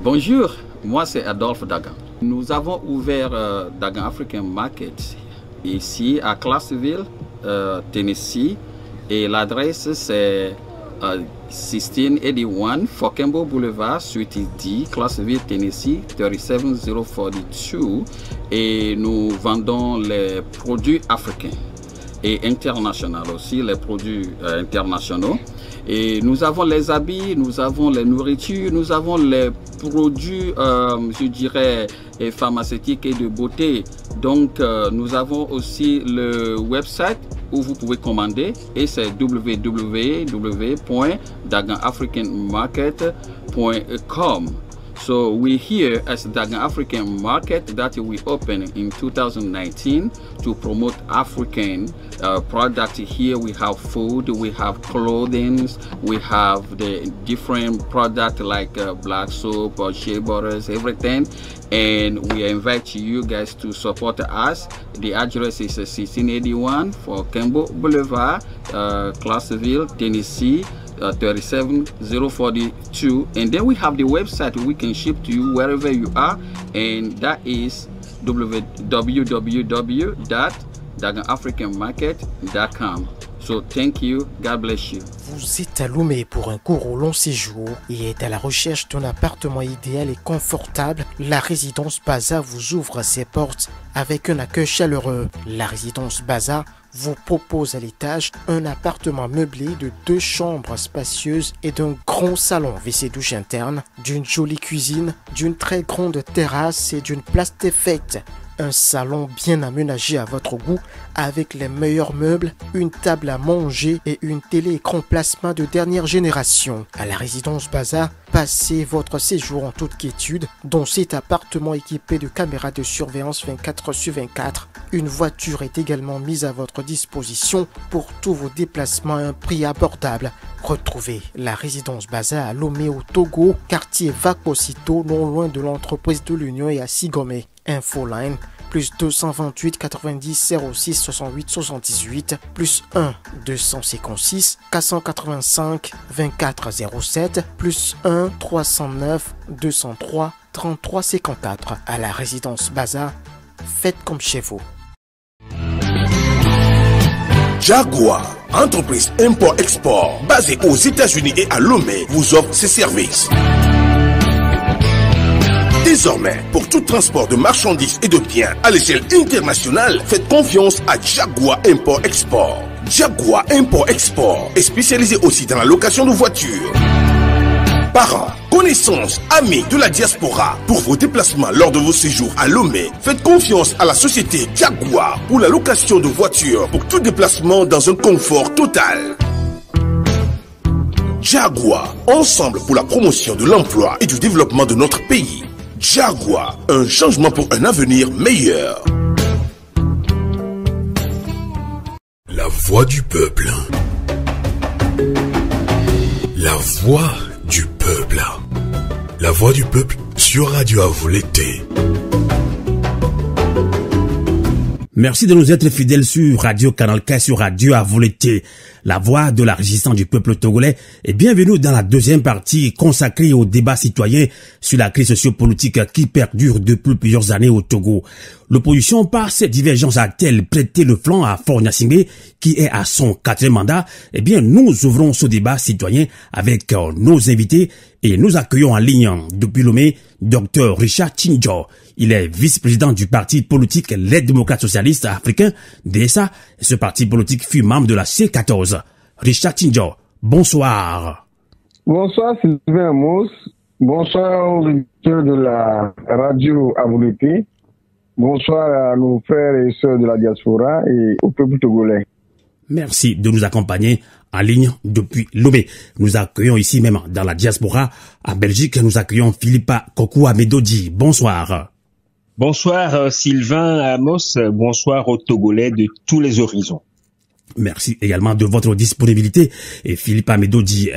Bonjour, moi c'est Adolphe Dagan. Nous avons ouvert Dagan African Market ici à Clarksville, Tennessee, et l'adresse c'est 1681 Fokembo Boulevard, Suite D, Clarksville, Tennessee, 37042, et nous vendons les produits africains et internationaux aussi, les produits internationaux. Et nous avons les habits, nous avons les nourritures, nous avons les produits, je dirais, pharmaceutiques et de beauté. Donc, nous avons aussi le website où vous pouvez commander, et c'est www.daganafricanmarket.com. So we're here as Dagan African Market that we opened in 2019 to promote African products. Here we have food, we have clothing, we have the different products like black soap or shea butters, everything. And we invite you guys to support us. The address is 1681 for Kembo Boulevard, Clarksville, Tennessee. 37042, and then we have the website we can ship to you wherever you are, and that is www.daganafricanmarket.com. So thank you, God bless you. Vous êtes à Lomé pour un court ou long séjour et êtes à la recherche d'un appartement idéal et confortable. La résidence Baza vous ouvre ses portes avec un accueil chaleureux. La résidence Baza vous propose à l'étage un appartement meublé de 2 chambres spacieuses et d'un grand salon WC-douche interne, d'une jolie cuisine, d'une très grande terrasse et d'une place des fêtes. Un salon bien aménagé à votre goût avec les meilleurs meubles, une table à manger et une télé-écran plasma de dernière génération. À la résidence Baza, passez votre séjour en toute quiétude dans cet appartement équipé de caméras de surveillance 24/24. Une voiture est également mise à votre disposition pour tous vos déplacements à un prix abordable. Retrouvez la résidence Baza à Lomé au Togo, quartier Vakosito, non loin de l'entreprise de l'Union et à Sigomé. Infoline plus 228 90 06 68 78 plus 1 256 485 24 07 plus 1 309 203 33 54. À la résidence Baza, faites comme chez vous. Jaguar, entreprise import-export basée aux États-Unis et à Lomé, vous offre ses services. Désormais, pour tout transport de marchandises et de biens à l'échelle internationale, faites confiance à Jaguar Import-Export. Jaguar Import-Export est spécialisé aussi dans la location de voitures. Parents, connaissances, amis de la diaspora, pour vos déplacements lors de vos séjours à Lomé, faites confiance à la société Jaguar pour la location de voitures pour tout déplacement dans un confort total. Jaguar, ensemble pour la promotion de l'emploi et du développement de notre pays. Jaguar, un changement pour un avenir meilleur. La voix du peuple. La voix du peuple. La voix du peuple sur Radio Avou l'été. Merci de nous être fidèles sur Radio Canal K, sur Radio Avou l'été, la voix de la résistance du peuple togolais, et bienvenue dans la deuxième partie consacrée au débat citoyen sur la crise sociopolitique qui perdure depuis plusieurs années au Togo. L'opposition, par ses divergences, a-t-elle prêté le flanc à Faure Gnassingbé, qui est à son 4e mandat? Eh bien, nous ouvrons ce débat citoyen avec nos invités et nous accueillons en ligne depuis Lomé Dr Richard Tchindjo. Il est vice-président du parti politique Les Démocrates Socialistes Africains, DSA, et ce parti politique fut membre de la C14. Richard Tchindjo, bonsoir. Bonsoir Sylvain Amos, bonsoir aux auditeurs de la radio Avou l'été, bonsoir à nos frères et sœurs de la diaspora et au peuple togolais. Merci de nous accompagner en ligne depuis Lomé. Nous accueillons ici même dans la diaspora, à Belgique, nous accueillons Philippa Kokou-Amedodi. Bonsoir. Bonsoir Sylvain Amos, bonsoir aux Togolais de tous les horizons. Merci également de votre disponibilité. Et Philippe Amedodi,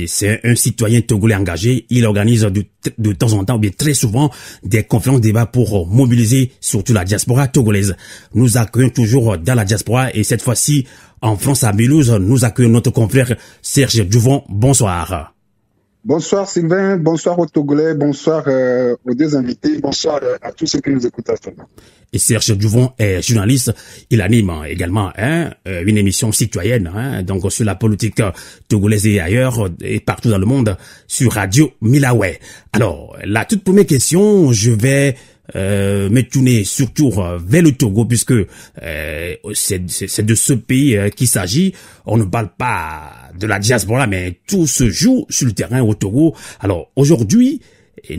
c'est un citoyen togolais engagé. Il organise de temps en temps, bien très souvent, des conférences débats pour mobiliser surtout la diaspora togolaise. Nous accueillons toujours dans la diaspora et cette fois-ci, en France à Mulhouse, nous accueillons notre confrère Serge Duvon. Bonsoir. Bonsoir Sylvain, bonsoir aux Togolais, bonsoir aux deux invités, bonsoir à tous ceux qui nous écoutent actuellement. Et Serge Djouvon est journaliste, il anime également une émission citoyenne, donc sur la politique togolaise et ailleurs, et partout dans le monde, sur Radio Milawe. Alors, la toute première question, je vais me tourner surtout vers le Togo, puisque c'est de ce pays qu'il s'agit. On ne parle pas de la diaspora, mais tout se joue sur le terrain au Togo. Alors, aujourd'hui,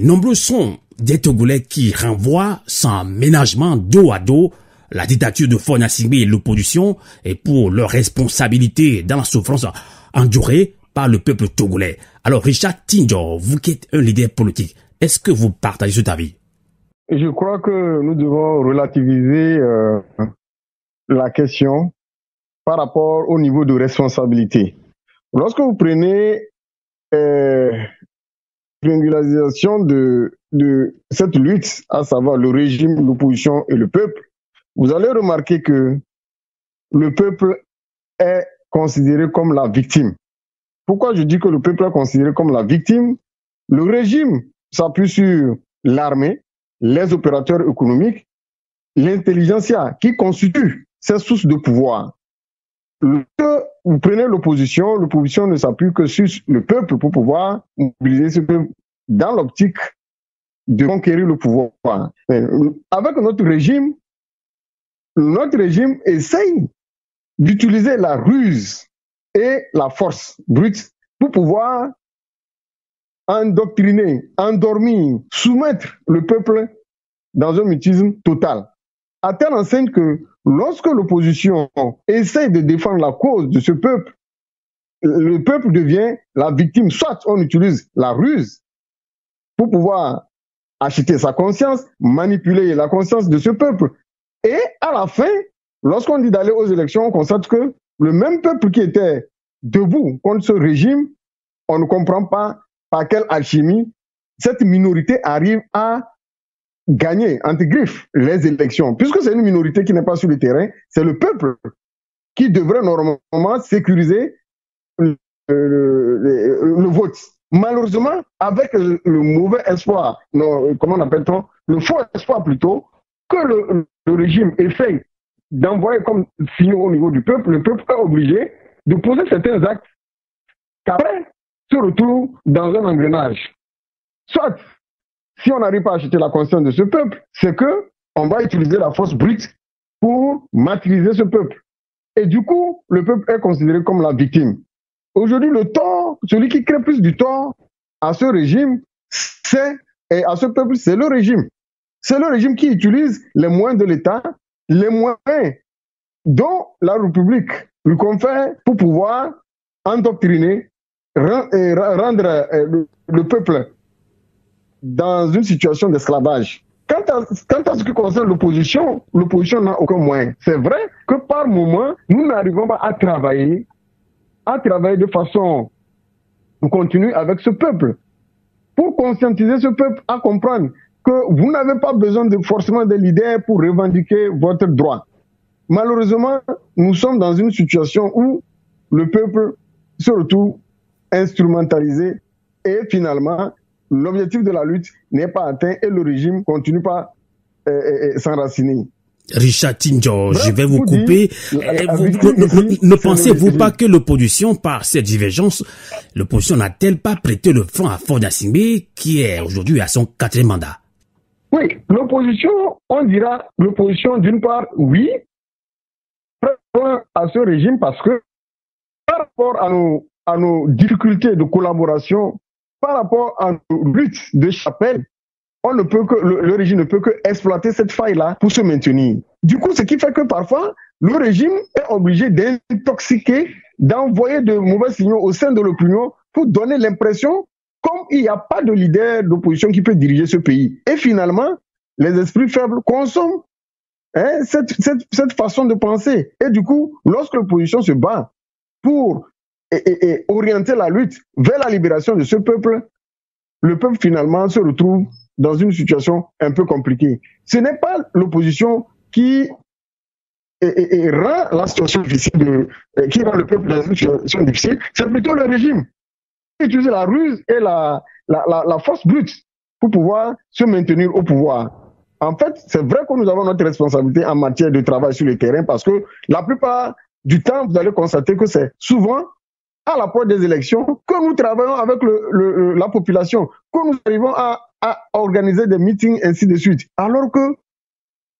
nombreux sont des Togolais qui renvoient sans ménagement dos à dos la dictature de Faure Gnassingbé et l'opposition et pour leur responsabilité dans la souffrance endurée par le peuple togolais. Alors Richard Tindior, vous qui êtes un leader politique, est-ce que vous partagez cet avis? Je crois que nous devons relativiser la question par rapport au niveau de responsabilité. Lorsque vous prenez triangulation de cette lutte, à savoir le régime, l'opposition et le peuple, vous allez remarquer que le peuple est considéré comme la victime. Pourquoi je dis que le peuple est considéré comme la victime? Le régime s'appuie sur l'armée, les opérateurs économiques, l'intelligentsia qui constitue ces sources de pouvoir. Vous prenez l'opposition ne s'appuie que sur le peuple pour pouvoir mobiliser ce peuple dans l'optique de conquérir le pouvoir. Avec notre régime essaye d'utiliser la ruse et la force brute pour pouvoir endoctriner, endormir, soumettre le peuple dans un mutisme total. À telle enseigne que lorsque l'opposition essaie de défendre la cause de ce peuple, le peuple devient la victime. Soit on utilise la ruse pour pouvoir acheter sa conscience, manipuler la conscience de ce peuple. Et à la fin, lorsqu'on dit d'aller aux élections, on constate que le même peuple qui était debout contre ce régime, on ne comprend pas par quelle alchimie cette minorité arrive à gagner, entre griffes, les élections. Puisque c'est une minorité qui n'est pas sur le terrain, c'est le peuple qui devrait normalement sécuriser le vote. Malheureusement, avec le mauvais espoir, comment on appelle-t-on, le faux espoir plutôt, que le régime essaye d'envoyer comme signaux au niveau du peuple, le peuple est obligé de poser certains actes qu'après se retrouve dans un engrenage. Soit, si on n'arrive pas à acheter la conscience de ce peuple, c'est que on va utiliser la force brute pour martyriser ce peuple. Et du coup, le peuple est considéré comme la victime. Aujourd'hui, le tort, celui qui crée plus du tort à ce régime, et à ce peuple, c'est le régime. C'est le régime qui utilise les moyens de l'État, les moyens dont la République lui confère pour pouvoir endoctriner, rendre le peuple dans une situation d'esclavage. Quant à ce qui concerne l'opposition n'a aucun moyen. C'est vrai que par moment, nous n'arrivons pas à travailler de façon continue avec ce peuple, pour conscientiser ce peuple à comprendre que vous n'avez pas besoin forcément de leaders pour revendiquer votre droit. Malheureusement, nous sommes dans une situation où le peuple se retrouve instrumentalisé et finalement, l'objectif de la lutte n'est pas atteint et le régime continue pas s'enraciner. Richard Tindior, je vais vous couper. Ne pensez-vous pas que l'opposition, par cette divergence, l'opposition n'a-t-elle pas prêté le front à Faure Gnassingbé, qui est aujourd'hui à son 4e mandat? Oui, l'opposition, on dira, l'opposition d'une part, oui, à ce régime parce que par rapport à nos difficultés de collaboration, par rapport à nos luttes de chapelle, on ne peut que, le régime ne peut que exploiter cette faille-là pour se maintenir. Du coup, ce qui fait que parfois, le régime est obligé d'intoxiquer, d'envoyer de mauvais signaux au sein de l'opinion pour donner l'impression comme il n'y a pas de leader d'opposition qui peut diriger ce pays. Et finalement, les esprits faibles consomment cette façon de penser. Et du coup, lorsque l'opposition se bat pour orienter la lutte vers la libération de ce peuple, le peuple finalement se retrouve dans une situation un peu compliquée. Ce n'est pas l'opposition qui rend la situation difficile, qui rend le peuple dans une situation difficile, c'est plutôt le régime. utiliser la ruse et la force brute pour pouvoir se maintenir au pouvoir. En fait, c'est vrai que nous avons notre responsabilité en matière de travail sur le terrain parce que la plupart du temps, vous allez constater que c'est souvent à l'approche des élections que nous travaillons avec la population, que nous arrivons à organiser des meetings, ainsi de suite. Alors que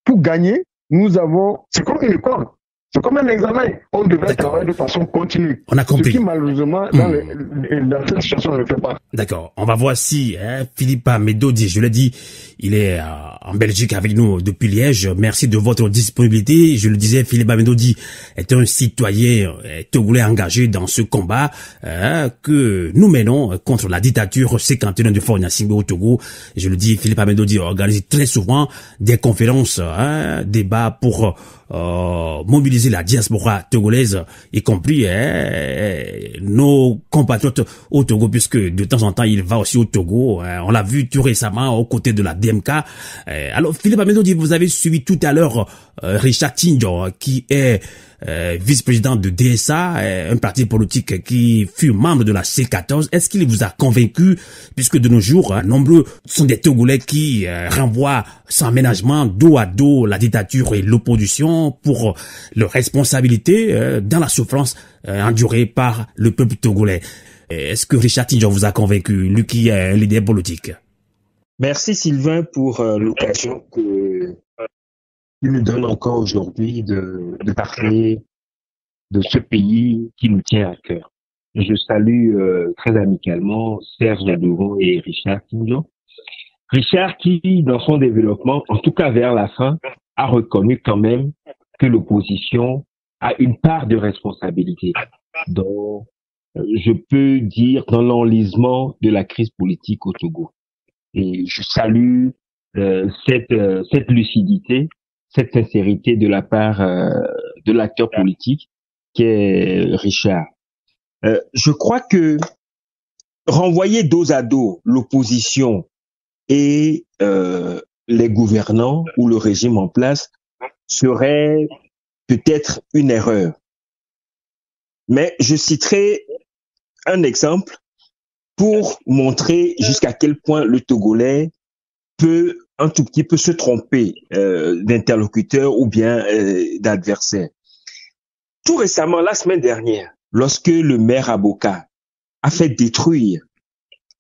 pour gagner, c'est comme une école. C'est comme un examen. On devrait travailler de façon continue. On a compris. Ce qui, malheureusement, dans cette situation, on ne le fait pas. D'accord. On va voir si Philippe Médodi, je l'ai dit, il est en Belgique avec nous depuis Liège. Merci de votre disponibilité. Je le disais, Philippe Médodi est un citoyen togolais engagé dans ce combat que nous menons contre la dictature séquantaine de Faure Gnassingbé au Togo. Je le dis, Philippe Médodi organise très souvent des conférences, débats pour mobiliser la diaspora togolaise, y compris nos compatriotes au Togo, puisque de temps en temps il va aussi au Togo. On l'a vu tout récemment aux côtés de la DMK. Alors Philippe Médodi, vous avez suivi tout à l'heure Richard Tindior, qui est vice-président de DSA, un parti politique qui fut membre de la C14. Est-ce qu'il vous a convaincu, puisque de nos jours, nombreux sont des Togolais qui renvoient sans ménagement dos à dos la dictature et l'opposition pour leur responsabilité dans la souffrance endurée par le peuple togolais. Est-ce que Richard Tindior vous a convaincu, lui qui est un leader politique? Merci Sylvain pour l'occasion que il nous donne encore aujourd'hui de parler de ce pays qui nous tient à cœur. Je salue très amicalement Serge Ladouron et Richard Tindior. Richard qui, dans son développement, en tout cas vers la fin, a reconnu quand même que l'opposition a une part de responsabilité dans, je peux dire, dans l'enlisement de la crise politique au Togo. Et je salue cette lucidité, cette sincérité de la part de l'acteur politique qui est Richard. Je crois que renvoyer dos à dos l'opposition et les gouvernants ou le régime en place serait peut-être une erreur. Mais je citerai un exemple pour montrer jusqu'à quel point le Togolais peut un tout petit peu se tromper d'interlocuteur ou bien d'adversaire. Tout récemment, la semaine dernière, lorsque le maire Aboka a fait détruire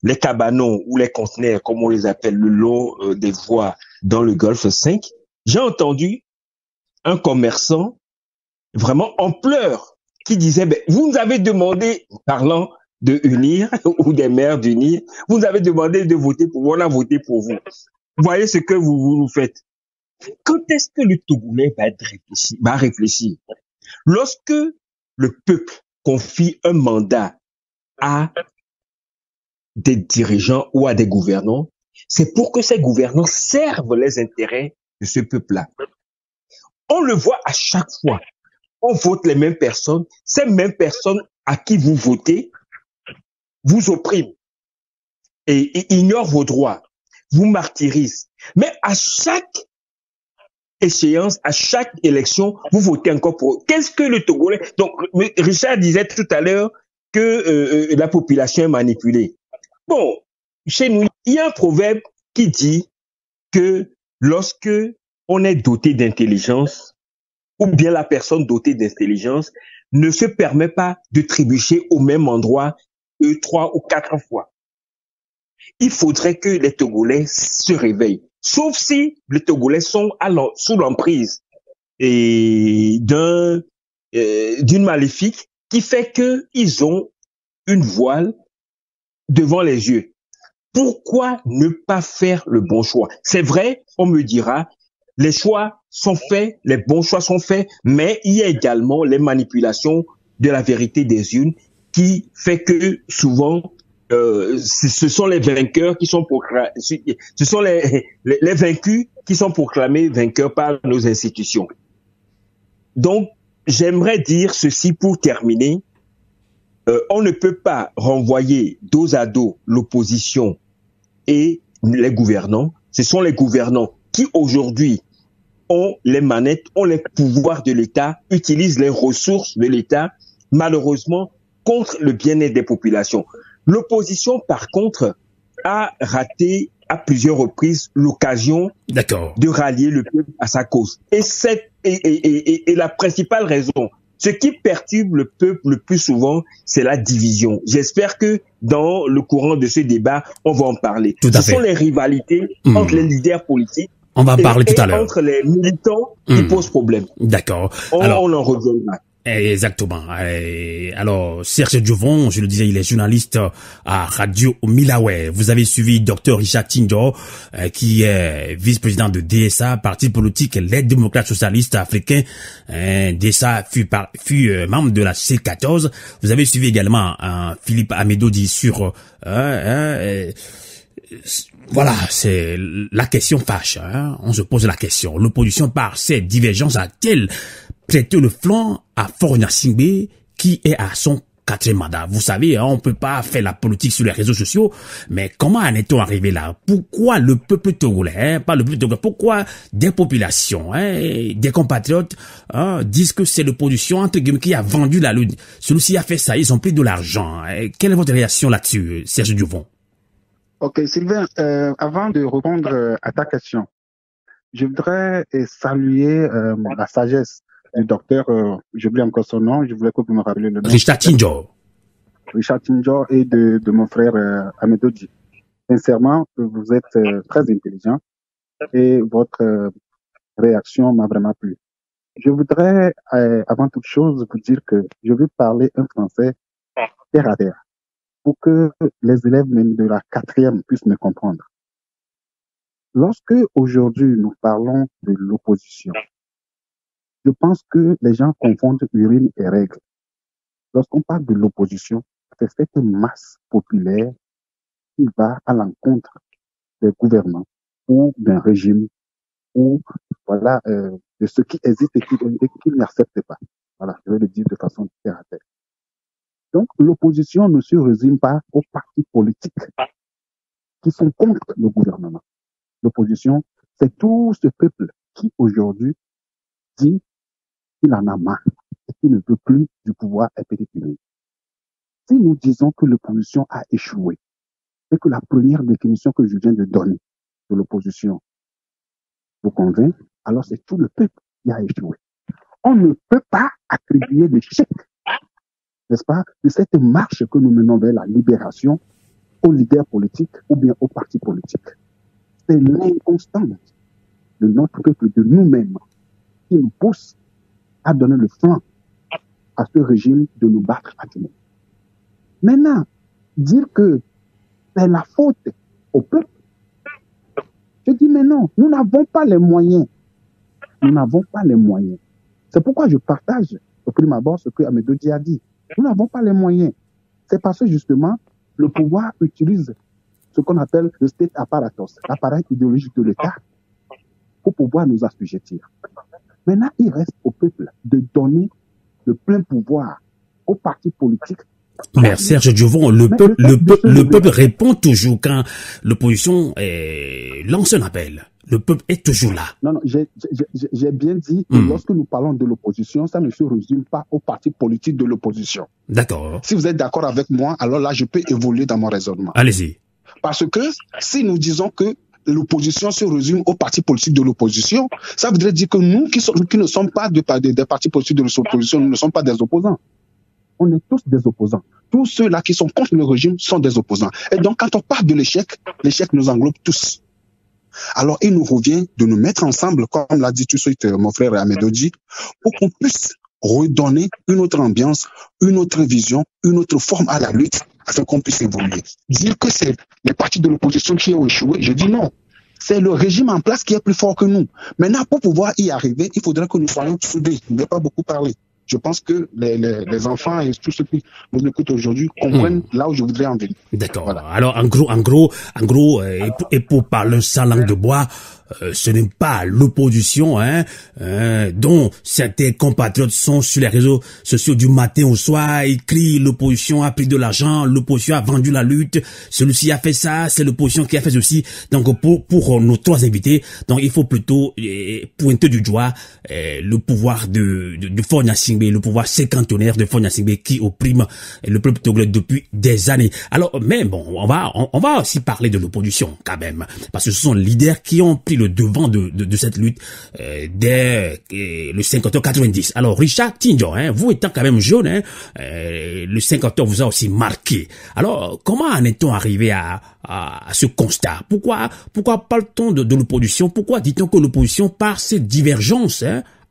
les cabanons ou les conteneurs, comme on les appelle, le long des voies dans le Golfe 5, j'ai entendu un commerçant vraiment en pleurs qui disait, vous nous avez demandé, parlant de UNIR ou des maires d'UNIR, vous nous avez demandé de voter pour vous, on a voté pour vous. Voyez ce que vous nous faites. Quand est-ce que le Togolais va réfléchir? Lorsque le peuple confie un mandat à des dirigeants ou à des gouvernants, c'est pour que ces gouvernants servent les intérêts de ce peuple-là. On le voit à chaque fois. On vote les mêmes personnes. Ces mêmes personnes à qui vous votez vous oppriment et ignorent vos droits, vous martyrisent. Mais à chaque échéance, à chaque élection, vous votez encore pour eux. Qu'est-ce que le Togolais... Donc, Richard disait tout à l'heure que la population est manipulée. Bon, chez nous, il y a un proverbe qui dit que lorsque on est doté d'intelligence, ou bien la personne dotée d'intelligence ne se permet pas de trébucher au même endroit 2, 3 ou 4 fois. Il faudrait que les Togolais se réveillent. Sauf si les Togolais sont sous l'emprise et d'une maléfique qui fait qu'ils ont une voile devant les yeux. Pourquoi ne pas faire le bon choix? C'est vrai, on me dira, les choix sont faits, les bons choix sont faits, mais il y a également les manipulations de la vérité des urnes qui fait que souvent ce sont les vainqueurs qui sont proclamés, ce sont les vaincus qui sont proclamés vainqueurs par nos institutions. Donc, j'aimerais dire ceci pour terminer. On ne peut pas renvoyer dos à dos l'opposition et les gouvernants. Ce sont les gouvernants qui aujourd'hui ont les manettes, ont les pouvoirs de l'État, utilisent les ressources de l'État, malheureusement, contre le bien-être des populations. L'opposition, par contre, a raté à plusieurs reprises l'occasion de rallier le peuple à sa cause. Et la principale raison, ce qui perturbe le peuple le plus souvent, c'est la division. J'espère que dans le courant de ce débat, on va en parler. Ce sont les rivalités entre les leaders politiques. On va en parler tout à l'heure. Entre les militants qui posent problème. D'accord. Alors, on en reviendra. Exactement. Alors, Serge Djouvon, je le disais, il est journaliste à Radio Milawe. Vous avez suivi Dr Richard Tinjo, qui est vice-président de DSA, parti politique l'aide démocrate socialiste africain. DSA fut membre de la C14. Vous avez suivi également Philippe Amédodi sur... voilà, c'est la question fâche. On se pose la question. L'opposition, par ces divergences, a-t-elle prêté le flanc à Faure Gnassingbé, qui est à son 4e mandat? Vous savez, on peut pas faire la politique sur les réseaux sociaux, mais comment en est-on arrivé là? Pourquoi le peuple togolais, pas le peuple togolais, pourquoi des populations, des compatriotes disent que c'est l'opposition, entre guillemets, qui a vendu la lutte? Celui-ci a fait ça, ils ont pris de l'argent. Quelle est votre réaction là-dessus, Serge Djouvon? Ok, Sylvain, avant de répondre à ta question, je voudrais saluer la sagesse du docteur, j'oublie encore son nom, je voulais que vous me rappeliez le nom. Richard Tinjo. Richard Tinjo et de mon frère Amédodi. Sincèrement, vous êtes très intelligent et votre réaction m'a vraiment plu. Je voudrais, avant toute chose, vous dire que je veux parler un français terre à terre pour que les élèves même de la 4e puissent me comprendre. Lorsque aujourd'hui nous parlons de l'opposition, je pense que les gens confondent urine et règle. Lorsqu'on parle de l'opposition, c'est cette masse populaire qui va à l'encontre des gouvernements ou d'un régime ou voilà de ce qui existe et qui n'accepte pas. Voilà, je vais le dire de façon terre à terre. Donc l'opposition ne se résume pas aux partis politiques qui sont contre le gouvernement. L'opposition, c'est tout ce peuple qui aujourd'hui dit qu'il en a marre et qu'il ne veut plus du pouvoir épédiculique. Si nous disons que l'opposition a échoué, et que la première définition que je viens de donner de l'opposition vous convainc, alors c'est tout le peuple qui a échoué. On ne peut pas attribuer l'échec, n'est-ce pas, de cette marche que nous menons vers la libération aux leaders politiques ou bien aux partis politiques. C'est l'inconstance de notre peuple, de nous-mêmes, qui nous pousse à donner le flanc à ce régime de nous battre à tout. Maintenant, dire que c'est la faute au peuple, je dis mais non, nous n'avons pas les moyens. Nous n'avons pas les moyens. C'est pourquoi je partage au prime abord ce que Amédodi a dit. Nous n'avons pas les moyens. C'est parce que justement, le pouvoir utilise ce qu'on appelle le state apparatus, l'appareil idéologique de l'État, pour pouvoir nous assujettir. Maintenant, il reste au peuple de donner le plein pouvoir aux partis politiques. Mais Serge Djouvon, le peuple répond toujours quand l'opposition lance un appel. Le peuple est toujours là. Non, j'ai bien dit que lorsque nous parlons de l'opposition, ça ne se résume pas aux partis politiques de l'opposition. D'accord. Si vous êtes d'accord avec moi, alors là, je peux évoluer dans mon raisonnement. Allez-y. Parce que si nous disons que l'opposition se résume aux partis politiques de l'opposition, ça voudrait dire que nous qui ne sommes pas des partis politiques de l'opposition, nous ne sommes pas des opposants. On est tous des opposants. Tous ceux-là qui sont contre le régime sont des opposants. Et donc, quand on parle de l'échec nous englobe tous. Alors, il nous revient de nous mettre ensemble, comme l'a dit tout de suite mon frère Amédodi, pour qu'on puisse redonner une autre ambiance, une autre vision, une autre forme à la lutte, afin qu'on puisse évoluer. Dire que c'est les partis de l'opposition qui ont échoué, je dis non. C'est le régime en place qui est plus fort que nous. Maintenant, pour pouvoir y arriver, il faudrait que nous soyons soudés. Je ne vais pas beaucoup parler. Je pense que les enfants et tous ceux qui nous écoutent aujourd'hui comprennent là où je voudrais en venir. D'accord. Voilà. Alors, en gros, et pour parler sans langue de bois, ce n'est pas l'opposition, dont certains compatriotes sont sur les réseaux sociaux du matin au soir, ils crient l'opposition a pris de l'argent, l'opposition a vendu la lutte, celui-ci a fait ça, c'est l'opposition qui a fait ceci. Donc pour nos trois invités, donc il faut plutôt pointer du doigt le pouvoir de Faure Gnassingbé, le pouvoir séquentenaire de Faure Gnassingbé qui opprime le peuple togolais depuis des années. Alors, mais bon, on va aussi parler de l'opposition quand même, parce que ce sont les leaders qui ont pris le devant de cette lutte dès le 50 octobre 90. Alors, Richard Tinjo, vous étant quand même jeune, le 50 octobre vous a aussi marqué. Alors, comment en est-on arrivé à ce constat? Pourquoi parle-t-on de l'opposition? Pourquoi dit-on que l'opposition, par ses divergences,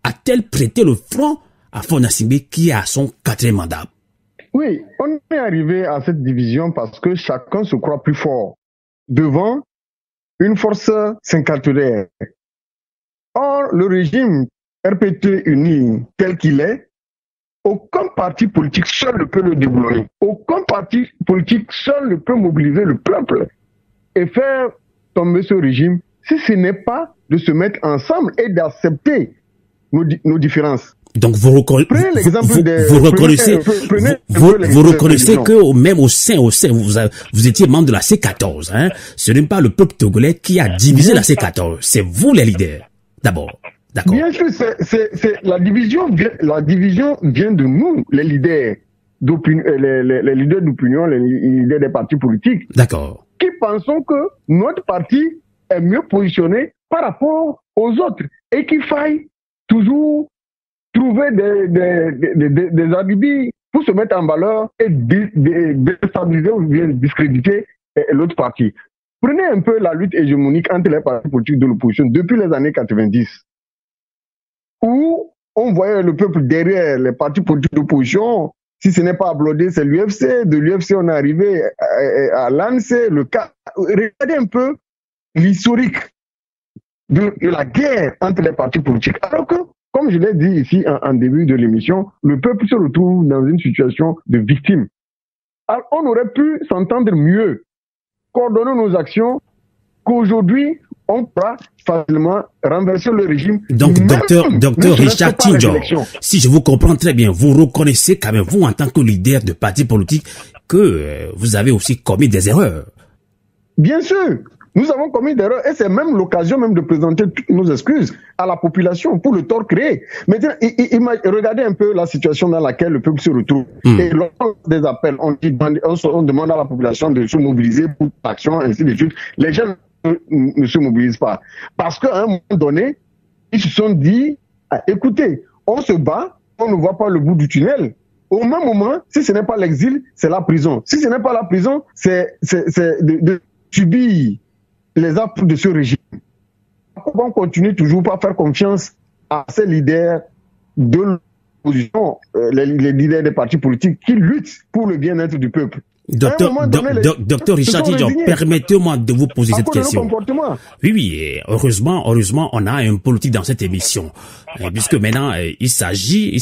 a-t-elle prêté le front à Faure Gnassingbé qui a son 4e mandat? Oui, on est arrivé à cette division parce que chacun se croit plus fort devant une force cinquantenaire. Or, le régime RPT uni tel qu'il est, aucun parti politique seul ne peut le déboulonner. Aucun parti politique seul ne peut mobiliser le peuple et faire tomber ce régime si ce n'est pas de se mettre ensemble et d'accepter nos différences. Donc vous reconnaissez que même au sein vous étiez membre de la C14, ce n'est pas le peuple togolais qui a divisé la C14, c'est vous les leaders d'abord. D'accord. Bien sûr, c'est la division vient de nous, les leaders d'opinion, les leaders d'opinion, les leaders des partis politiques. D'accord. Qui pensons que notre parti est mieux positionné par rapport aux autres et qu'il faille toujours trouver des alibis pour se mettre en valeur et déstabiliser ou bien discréditer l'autre parti. Prenez un peu la lutte hégémonique entre les partis politiques de l'opposition depuis les années 90, où on voyait le peuple derrière les partis politiques d'opposition. Si ce n'est pas applaudi, c'est l'UFC. De l'UFC, on est arrivé à l'ANC, le cas. Regardez un peu l'historique de la guerre entre les partis politiques. Alors que, comme je l'ai dit ici en début de l'émission, le peuple se retrouve dans une situation de victime. Alors, on aurait pu s'entendre mieux, coordonner nos actions, qu'aujourd'hui, on pourra facilement renverser le régime. Donc, docteur Richard Tinjo, si je vous comprends très bien, vous reconnaissez quand même, vous, en tant que leader de parti politique, que vous avez aussi commis des erreurs. Bien sûr. Nous avons commis des erreurs et c'est même l'occasion même de présenter toutes nos excuses à la population pour le tort créé. Maintenant, regardez un peu la situation dans laquelle le peuple se retrouve. Et lors des appels, on demande à la population de se mobiliser pour l'action, ainsi de suite. Les gens ne se mobilisent pas. Parce qu'à un moment donné, ils se sont dit, écoutez, on se bat, on ne voit pas le bout du tunnel. Au même moment, si ce n'est pas l'exil, c'est la prison. Si ce n'est pas la prison, c'est de subir les actes de ce régime. On continue toujours pas à faire confiance à ces leaders de l'opposition, les leaders des partis politiques qui luttent pour le bien-être du peuple. Docteur Richard Tinjo, permettez-moi de vous poser cette question. Oui, heureusement, on a un politique dans cette émission, puisque maintenant il s'agit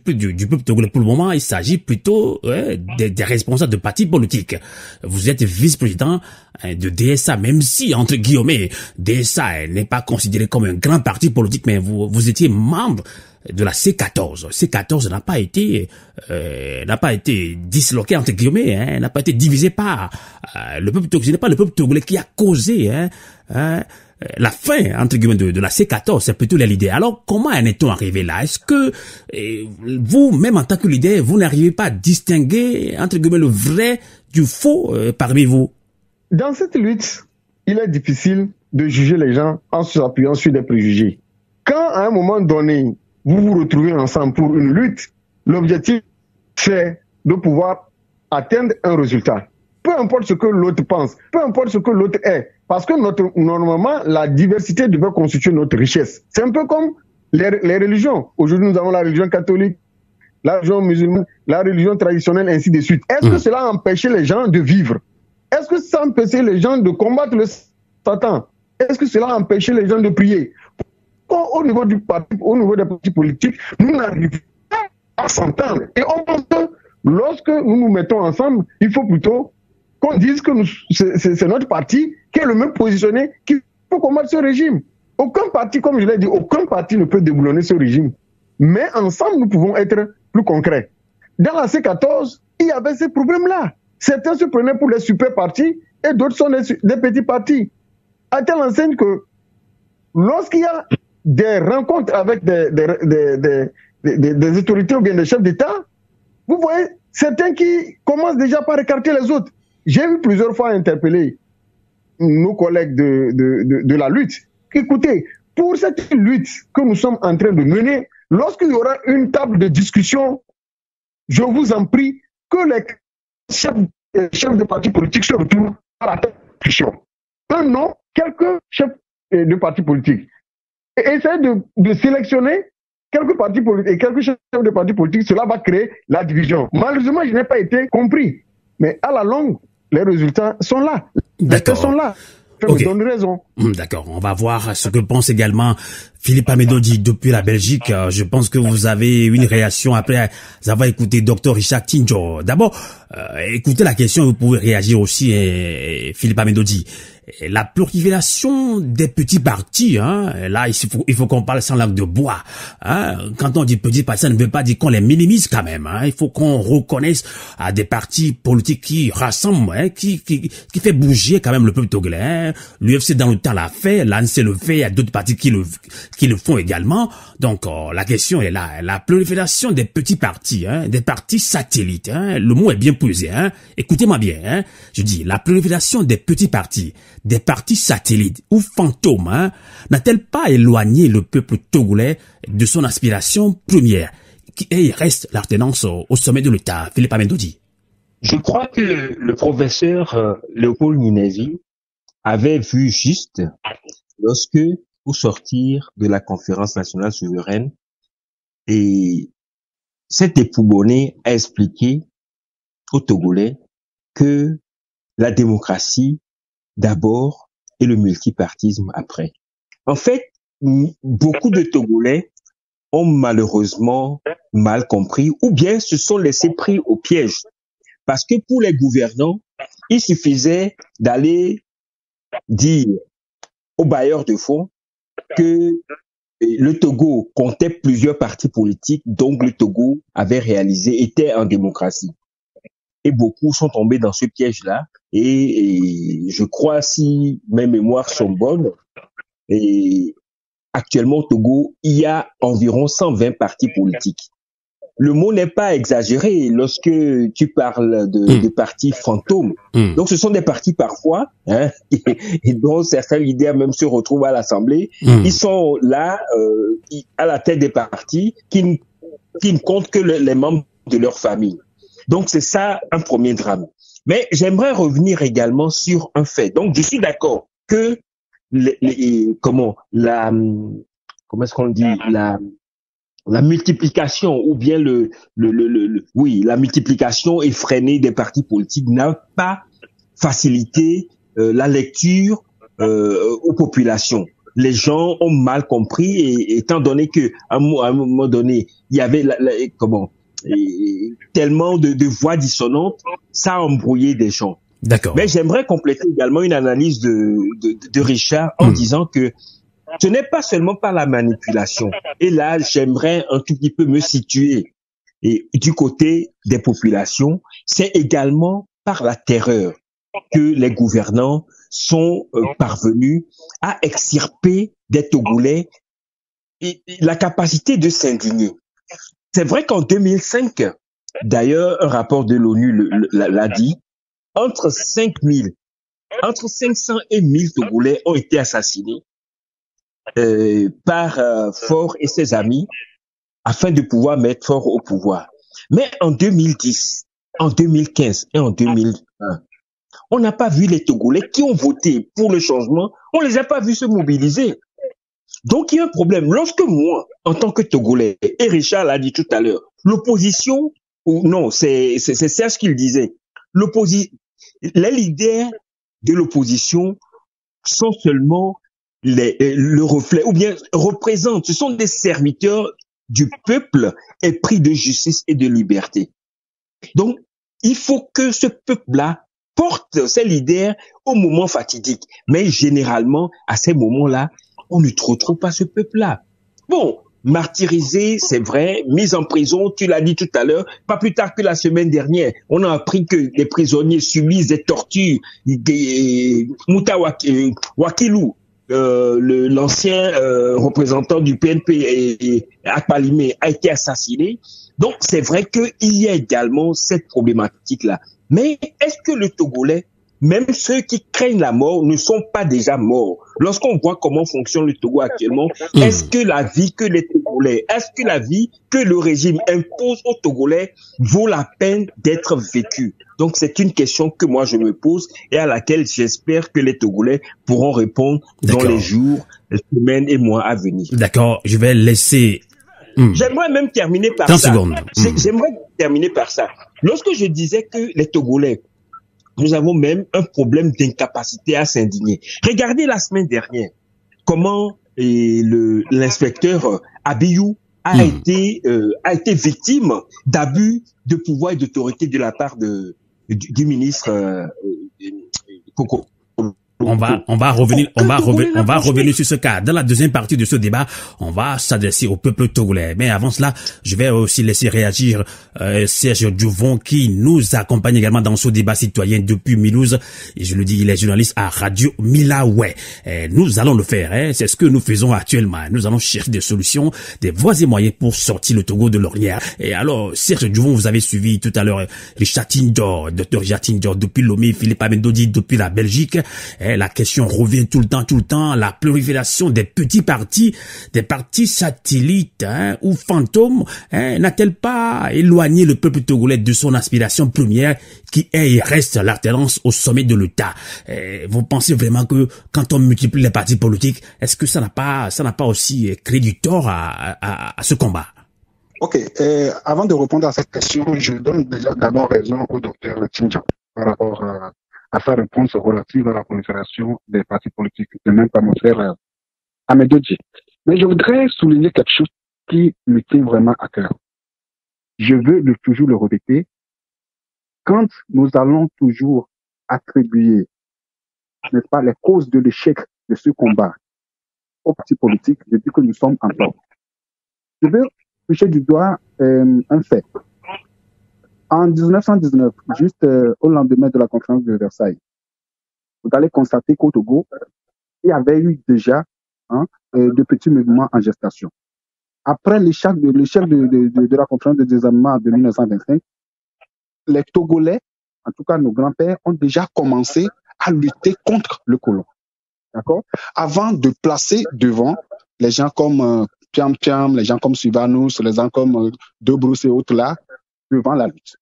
plus du peuple togolais pour le moment, il s'agit plutôt des responsables de partis politiques. Vous êtes vice-président de DSA, même si entre guillemets DSA n'est pas considéré comme un grand parti politique, mais vous étiez membre de la C14. C14 n'a pas été disloqué entre guillemets, n'a pas été divisé par le peuple togolais. Ce n'est pas le peuple togolais qui a causé la fin entre guillemets de la C14, c'est plutôt les leaders. Alors comment en est-on arrivé là? Est-ce que vous, même en tant que leader, vous n'arrivez pas à distinguer entre guillemets le vrai du faux parmi vous? Dans cette lutte, il est difficile de juger les gens en s'appuyant sur des préjugés. Quand à un moment donné vous vous retrouvez ensemble pour une lutte, l'objectif, c'est de pouvoir atteindre un résultat. Peu importe ce que l'autre pense, peu importe ce que l'autre est. Parce que normalement, la diversité devait constituer notre richesse. C'est un peu comme les religions. Aujourd'hui, nous avons la religion catholique, la religion musulmane, la religion traditionnelle, ainsi de suite. Est-ce que cela a empêché les gens de vivre? Est-ce que ça a empêché les gens de combattre le Satan? Est-ce que cela a empêché les gens de prier? Au niveau du parti, au niveau des partis politiques, nous n'arrivons pas à s'entendre. Et on pense que lorsque nous nous mettons ensemble, il faut plutôt qu'on dise que c'est notre parti qui est le même positionné, qui pour combattre ce régime. Aucun parti, comme je l'ai dit, aucun parti ne peut déboulonner ce régime. Mais ensemble, nous pouvons être plus concrets. Dans la C14, il y avait ces problèmes-là. Certains se prenaient pour les super partis et d'autres sont des petits partis. À telle enseigne que lorsqu'il y a des rencontres avec des autorités ou bien des chefs d'État, vous voyez certains qui commencent déjà par écarter les autres. J'ai eu plusieurs fois interpeller nos collègues de la lutte. Écoutez, pour cette lutte que nous sommes en train de mener, lorsqu'il y aura une table de discussion, je vous en prie que les chefs de partis politiques se retrouvent à la table de discussion. Un nom, quelques chefs de partis politiques. Et essayez de sélectionner quelques partis politiques et quelques chefs de partis politiques, cela va créer la division. Malheureusement, je n'ai pas été compris. Mais à la longue, les résultats sont là. Les faits sont là. Je me donne raison. D'accord. On va voir ce que pense également Philippe Amedodji depuis la Belgique. Je pense que vous avez une réaction après avoir écouté Dr Richard Tinjo. D'abord, écoutez la question, vous pouvez réagir aussi, Philippe Amedodji. La prolifération des petits partis, hein, là il faut qu'on parle sans langue de bois. Hein. Quand on dit petits partis, ça ne veut pas dire qu'on les minimise quand même. Hein. Il faut qu'on reconnaisse des partis politiques qui rassemblent, hein, qui fait bouger quand même le peuple togolais. Hein. L'UFC dans le temps l'a fait, l'ANC le fait, il y a d'autres partis qui le font également. Donc la question est là, la prolifération des petits partis, hein, des partis satellites. Hein. Le mot est bien posé. Hein. Écoutez-moi bien. Hein. Je dis la prolifération des petits partis. Des partis satellites ou fantômes, hein, n'a-t-elle pas éloigné le peuple togolais de son aspiration première, qui reste la tenance au sommet de l'État? Philippe Amedodji. Je crois que le professeur Léopold Ninevi avait vu juste lorsque, au sortir de la conférence nationale souveraine, et cet épougonné a expliqué aux Togolais que la démocratie d'abord et le multipartisme après. En fait, beaucoup de Togolais ont malheureusement mal compris ou bien se sont laissés pris au piège. Parce que pour les gouvernants, il suffisait d'aller dire aux bailleurs de fonds que le Togo comptait plusieurs partis politiques, donc le Togo était en démocratie. Et beaucoup sont tombés dans ce piège-là. Et je crois, si mes mémoires sont bonnes, et actuellement au Togo, il y a environ 120 partis politiques. Le mot n'est pas exagéré lorsque tu parles de partis fantômes. Donc ce sont des partis parfois, hein, et dont certains leaders même se retrouvent à l'Assemblée. Ils sont là à la tête des partis qui ne comptent que les membres de leur famille. Donc c'est ça un premier drame. Mais j'aimerais revenir également sur un fait. Donc je suis d'accord que la multiplication ou bien la multiplication effrénée des partis politiques n'a pas facilité la lecture aux populations. Les gens ont mal compris et étant donné que à un moment donné il y avait tellement de voix dissonantes, ça a embrouillé des gens. D'accord. Mais j'aimerais compléter également une analyse de Richard en disant que ce n'est pas seulement par la manipulation. Et là, j'aimerais un tout petit peu me situer du côté des populations. C'est également par la terreur que les gouvernants sont parvenus à extirper des Togolais et la capacité de s'indigner. C'est vrai qu'en 2005, d'ailleurs, un rapport de l'ONU l'a dit, entre 500 et 1000 Togolais ont été assassinés par Faure et ses amis afin de pouvoir mettre Faure au pouvoir. Mais en 2010, en 2015 et en 2020, on n'a pas vu les Togolais qui ont voté pour le changement, on les a pas vus se mobiliser. Donc, il y a un problème. Lorsque moi, en tant que Togolais, et Richard l'a dit tout à l'heure, l'opposition, ou non, c'est ce qu'il disait, les leaders de l'opposition sont seulement le reflet, ou bien représentent, ce sont des serviteurs du peuple épris de justice et de liberté. Donc, il faut que ce peuple-là portent ces leaders au moment fatidique. Mais généralement, à ces moments-là, on ne retrouve pas ce peuple-là. Bon, martyrisé, c'est vrai, mis en prison, tu l'as dit tout à l'heure, pas plus tard que la semaine dernière, on a appris que les prisonniers subissent des tortures, Mouta Wakilou, l'ancien représentant du PNP et Akpalimé a été assassiné. Donc c'est vrai qu'il y a également cette problématique-là. Mais est-ce que le Togolais, même ceux qui craignent la mort, ne sont pas déjà morts? Lorsqu'on voit comment fonctionne le Togo actuellement, est-ce que la vie que les Togolais, est-ce que la vie que le régime impose aux Togolais vaut la peine d'être vécue? Donc c'est une question que moi je me pose et à laquelle j'espère que les Togolais pourront répondre dans les jours, les semaines et mois à venir. D'accord, je vais laisser... J'aimerais même terminer par 30 ça. secondes. J'aimerais terminer par ça. Lorsque je disais que les Togolais, nous avons même un problème d'incapacité à s'indigner. Regardez la semaine dernière comment l'inspecteur Abiyou a été victime d'abus de pouvoir et d'autorité de la part du ministre Koko. On va revenir sur ce cas. Dans la deuxième partie de ce débat, on va s'adresser au peuple togolais. Mais avant cela, je vais aussi laisser réagir Serge Djouvon qui nous accompagne également dans ce débat citoyen depuis Mulhouse. Et je le dis, il est journaliste à Radio Milaoué. Nous allons le faire. C'est ce que nous faisons actuellement. Nous allons chercher des solutions, des voies et moyens pour sortir le Togo de l'ornière. Et alors, Serge Djouvon, vous avez suivi tout à l'heure Richard Tindor, Dr Richard Tindor depuis Lomé, Philippe Amendodi depuis la Belgique. La question revient tout le temps, la prolifération des petits partis, des partis satellites ou fantômes, n'a-t-elle pas éloigné le peuple togolais de son aspiration première qui est et reste l'alternance au sommet de l'État? Vous pensez vraiment que quand on multiplie les partis politiques, est-ce que ça n'a pas aussi créé du tort à ce combat? Ok, avant de répondre à cette question, je donne déjà d'abord raison au docteur Tindjo par rapport à sa réponse relative à la prolifération des partis politiques, de même pas mon frère Amedodji. Mais je voudrais souligner quelque chose qui me tient vraiment à cœur. Je veux toujours le répéter. Quand nous allons toujours attribuer, n'est-ce pas, les causes de l'échec de ce combat aux partis politiques, je dis que nous sommes en tort. Je veux toucher du doigt un fait. En 1919, juste au lendemain de la conférence de Versailles, vous allez constater qu'au Togo, il y avait eu déjà de petits mouvements en gestation. Après l'échec de la conférence de désarmement de 1925, les Togolais, en tout cas nos grands-pères, ont déjà commencé à lutter contre le colon. D'accord? Avant de placer devant les gens comme Piam Piam, les gens comme Suvanus, les gens comme De Brousse et autres là, devant la lutte.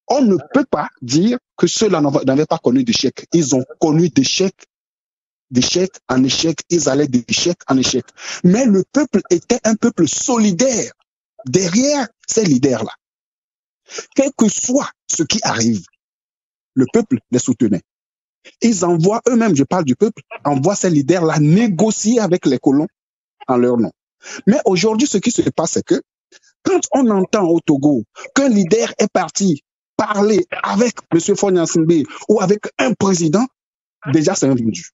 On ne peut pas dire que ceux-là n'avaient pas connu d'échec. Ils ont connu d'échec en échec, ils allaient d'échec en échec. Mais le peuple était un peuple solidaire derrière ces leaders-là. Quel que soit ce qui arrive, le peuple les soutenait. Ils envoient eux-mêmes, je parle du peuple, envoient ces leaders-là négocier avec les colons en leur nom. Mais aujourd'hui, ce qui se passe, c'est que quand on entend au Togo qu'un leader est parti parler avec M. Fogna-Simbe ou avec un président, déjà c'est un vendu.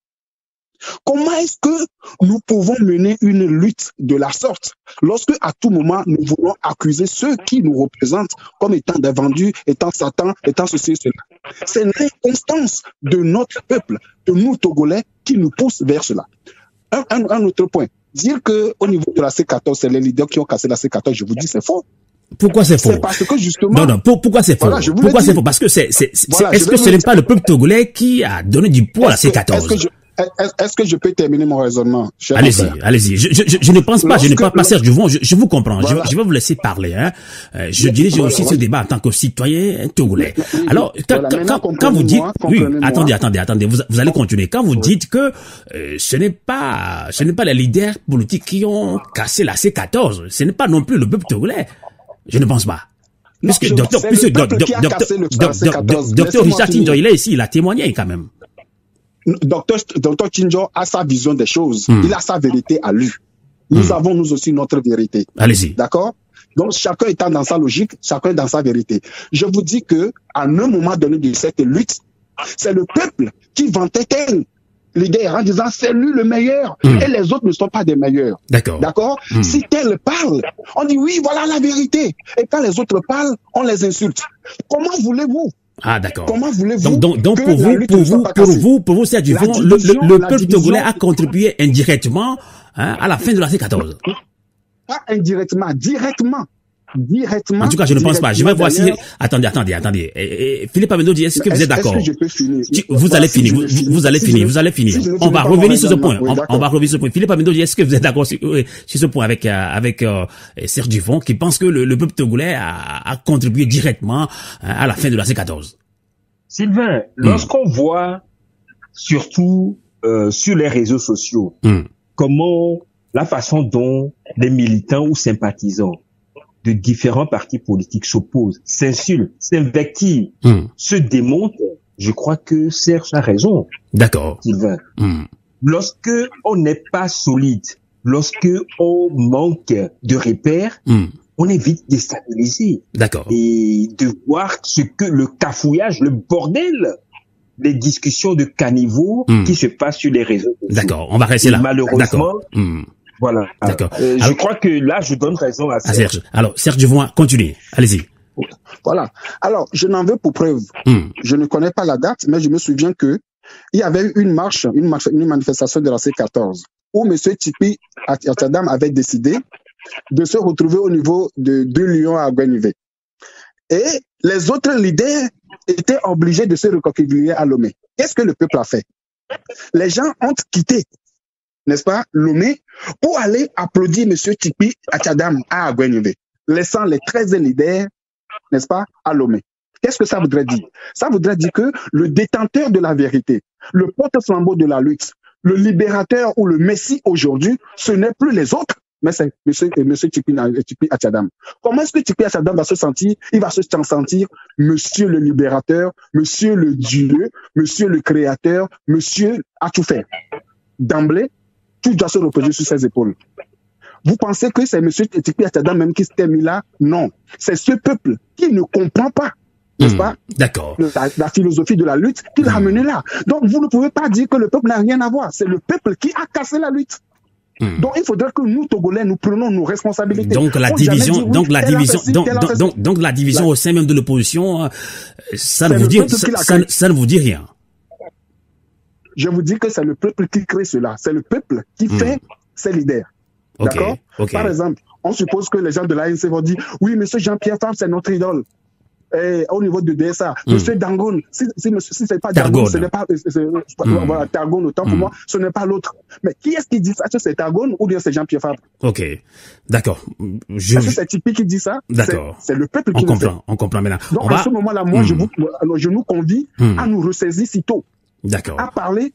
Comment est-ce que nous pouvons mener une lutte de la sorte lorsque à tout moment nous voulons accuser ceux qui nous représentent comme étant des vendus, étant Satan, étant ceci et cela? C'est l'inconstance de notre peuple, de nous Togolais, qui nous pousse vers cela. Un autre point. Dire qu'au niveau de la C14, c'est les leaders qui ont cassé la C14, je vous dis, c'est faux. Pourquoi c'est faux? C'est parce que justement... Non, pourquoi c'est faux? Voilà, pourquoi c'est faux? Parce que est-ce que ce n'est pas le peuple togolais qui a donné du poids à la C14? Est-ce que je peux terminer mon raisonnement? Allez-y. Je ne pense pas, Serge Djouvon, je vous comprends. Voilà. Je vais vous laisser parler, Je dirige aussi ce débat en tant que citoyen togolais. Alors, quand vous dites, oui, attendez, vous allez continuer. Quand vous dites que, ce n'est pas les leaders politiques qui ont cassé la C14, ce n'est pas non plus le peuple togolais. Je ne pense pas. Puisque docteur Richard Tindjo, il est ici, il a témoigné quand même. Docteur Tindjo a sa vision des choses. Il a sa vérité à lui. Nous avons nous aussi notre vérité. Allez-y. D'accord? Donc chacun étant dans sa logique, chacun dans sa vérité. Je vous dis que à un moment donné de cette lutte, C'est le peuple qui vantait tel leader en disant c'est lui le meilleur et les autres ne sont pas des meilleurs. D'accord. Si tel parle, on dit oui, voilà la vérité. Et quand les autres parlent, on les insulte. Comment voulez-vous? Ah, d'accord. Comment voulez-vous? Donc pour vous, Serge Duvon, le peuple togolais a contribué indirectement à la fin de la C14. Pas indirectement, directement. En tout cas, je ne pense pas. Je vais voir si... Attendez. Philippe Amedodji, est-ce que vous êtes d'accord? Est-ce que je peux finir? Vous allez finir. Vous allez finir. On va revenir sur ce point. On va revenir sur ce point. Philippe Amedodji, est-ce que vous êtes d'accord sur ce point avec Serge Duvon, qui pense que le peuple togolais a contribué directement à la fin de la C14? Sylvain, lorsqu'on voit, surtout sur les réseaux sociaux, comment la façon dont les militants ou sympathisants de différents partis politiques s'opposent, s'insultent, s'invectivent, se démontent, je crois que Serge a raison. D'accord. Sylvain. Lorsque on n'est pas solide, lorsque on manque de repères, on est vite déstabilisé. D'accord. Et de voir ce que le cafouillage, le bordel, les discussions de caniveau qui se passent sur les réseaux sociaux. D'accord. On va rester là. Malheureusement. Voilà. D'accord. Je crois que là, je donne raison à Serge. Alors, Serge Duvon, continuez. Allez-y. Voilà. Alors, je n'en veux pour preuve. Je ne connais pas la date, mais je me souviens que il y avait eu une manifestation de la C14 où M. Tipi Atchadam avait décidé de se retrouver au niveau de 2 lions à Guenivé. Et les autres leaders étaient obligés de se recoqueviller à Lomé. Qu'est-ce que le peuple a fait? Les gens ont quitté, n'est-ce pas, Lomé, pour aller applaudir M. Tipi Atchadam à Guenivé, laissant les 13 leaders, n'est-ce pas, à Lomé. Qu'est-ce que ça voudrait dire? Ça voudrait dire que le détenteur de la vérité, le porte-flambeau de la lutte, le libérateur ou le messie aujourd'hui, ce n'est plus les autres, mais c'est monsieur Tipi Atchadam. Comment est-ce que Tipi Atchadam va se sentir? Il va se sentir monsieur le libérateur, monsieur le Dieu, monsieur le créateur, monsieur a tout fait. D'emblée, tout doit se reposer sur ses épaules. Vous pensez que c'est monsieur Tipi Atchadam même qui s'est mis là? Non. C'est ce peuple qui ne comprend pas, n'est-ce pas? D'accord. La philosophie de la lutte qui l'a amené là. Donc vous ne pouvez pas dire que le peuple n'a rien à voir. C'est le peuple qui a cassé la lutte. Donc il faudrait que nous Togolais nous prenions nos responsabilités. Donc la division, la division au sein même de l'opposition, ça ne vous dit rien. Je vous dis que c'est le peuple qui crée cela. C'est le peuple qui fait ses leaders. D'accord? Par exemple, on suppose que les gens de l'ANC vont dire oui, monsieur Jean-Pierre Fabre, c'est notre idole. Et au niveau de DSA, monsieur Dangon, si c'est pas Dangon, ce n'est pas, voilà, Targon, autant pour moi, ce n'est pas l'autre. Mais qui est-ce qui dit ça? Est-ce que c'est Targon ou bien c'est Jean-Pierre Fabre? Ok. D'accord. Est-ce que c'est Tipi qui dit ça? D'accord. C'est le peuple qui le fait. On comprend maintenant. Donc, à ce moment-là, moi, je nous convie à nous ressaisir sitôt. D'accord. À parler,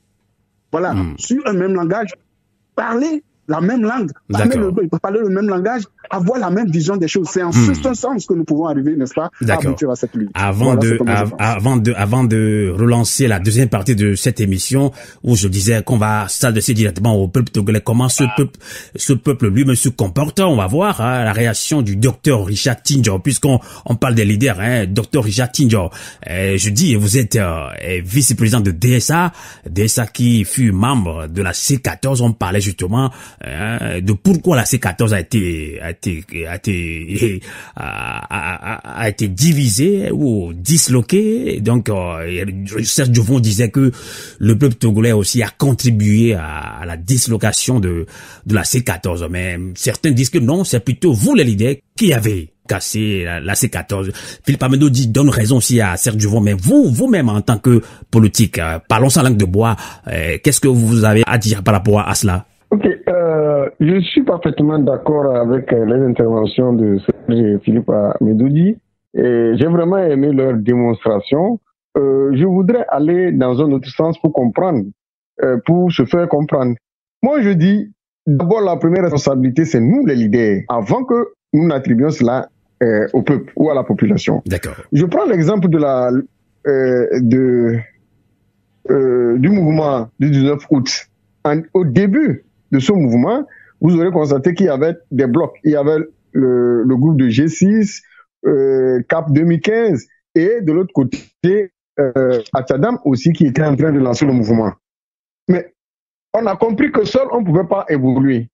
voilà, sur un même langage, parler la même langue, parler le même langage, avoir la même vision des choses. C'est en ce sens que nous pouvons arriver, n'est-ce pas, à aboutir à cette lutte. Avant de relancer la deuxième partie de cette émission, où je disais qu'on va s'adresser directement au peuple togolais, comment ce peuple lui-même se comporte, on va voir la réaction du docteur Richard Tinjor, puisqu'on parle des leaders, docteur Richard Tinjor. Je dis, vous êtes vice-président de DSA qui fut membre de la C14, on parlait justement de pourquoi la C14 a été divisée ou disloquée. Donc, Serge Duvon disait que le peuple togolais aussi a contribué à la dislocation de la C14. Mais certains disent que non, c'est plutôt vous les leaders qui avez cassé la C14. Philippe Amedodji donne raison aussi à Serge Duvon, mais vous-même en tant que politique, parlons sans langue de bois, qu'est-ce que vous avez à dire par rapport à cela? Ok, je suis parfaitement d'accord avec les interventions de Serge et Philippe Amedodji. J'ai vraiment aimé leur démonstration. Je voudrais aller dans un autre sens pour comprendre, pour se faire comprendre. Moi, je dis, d'abord, la première responsabilité, c'est nous les leaders, avant que nous n'attribuions cela au peuple ou à la population. D'accord. Je prends l'exemple du mouvement du 19 août. Au début de ce mouvement, vous aurez constaté qu'il y avait des blocs. Il y avait le groupe de G6, CAP 2015, et de l'autre côté, Atchadam aussi qui était en train de lancer le mouvement. Mais on a compris que seul on ne pouvait pas évoluer.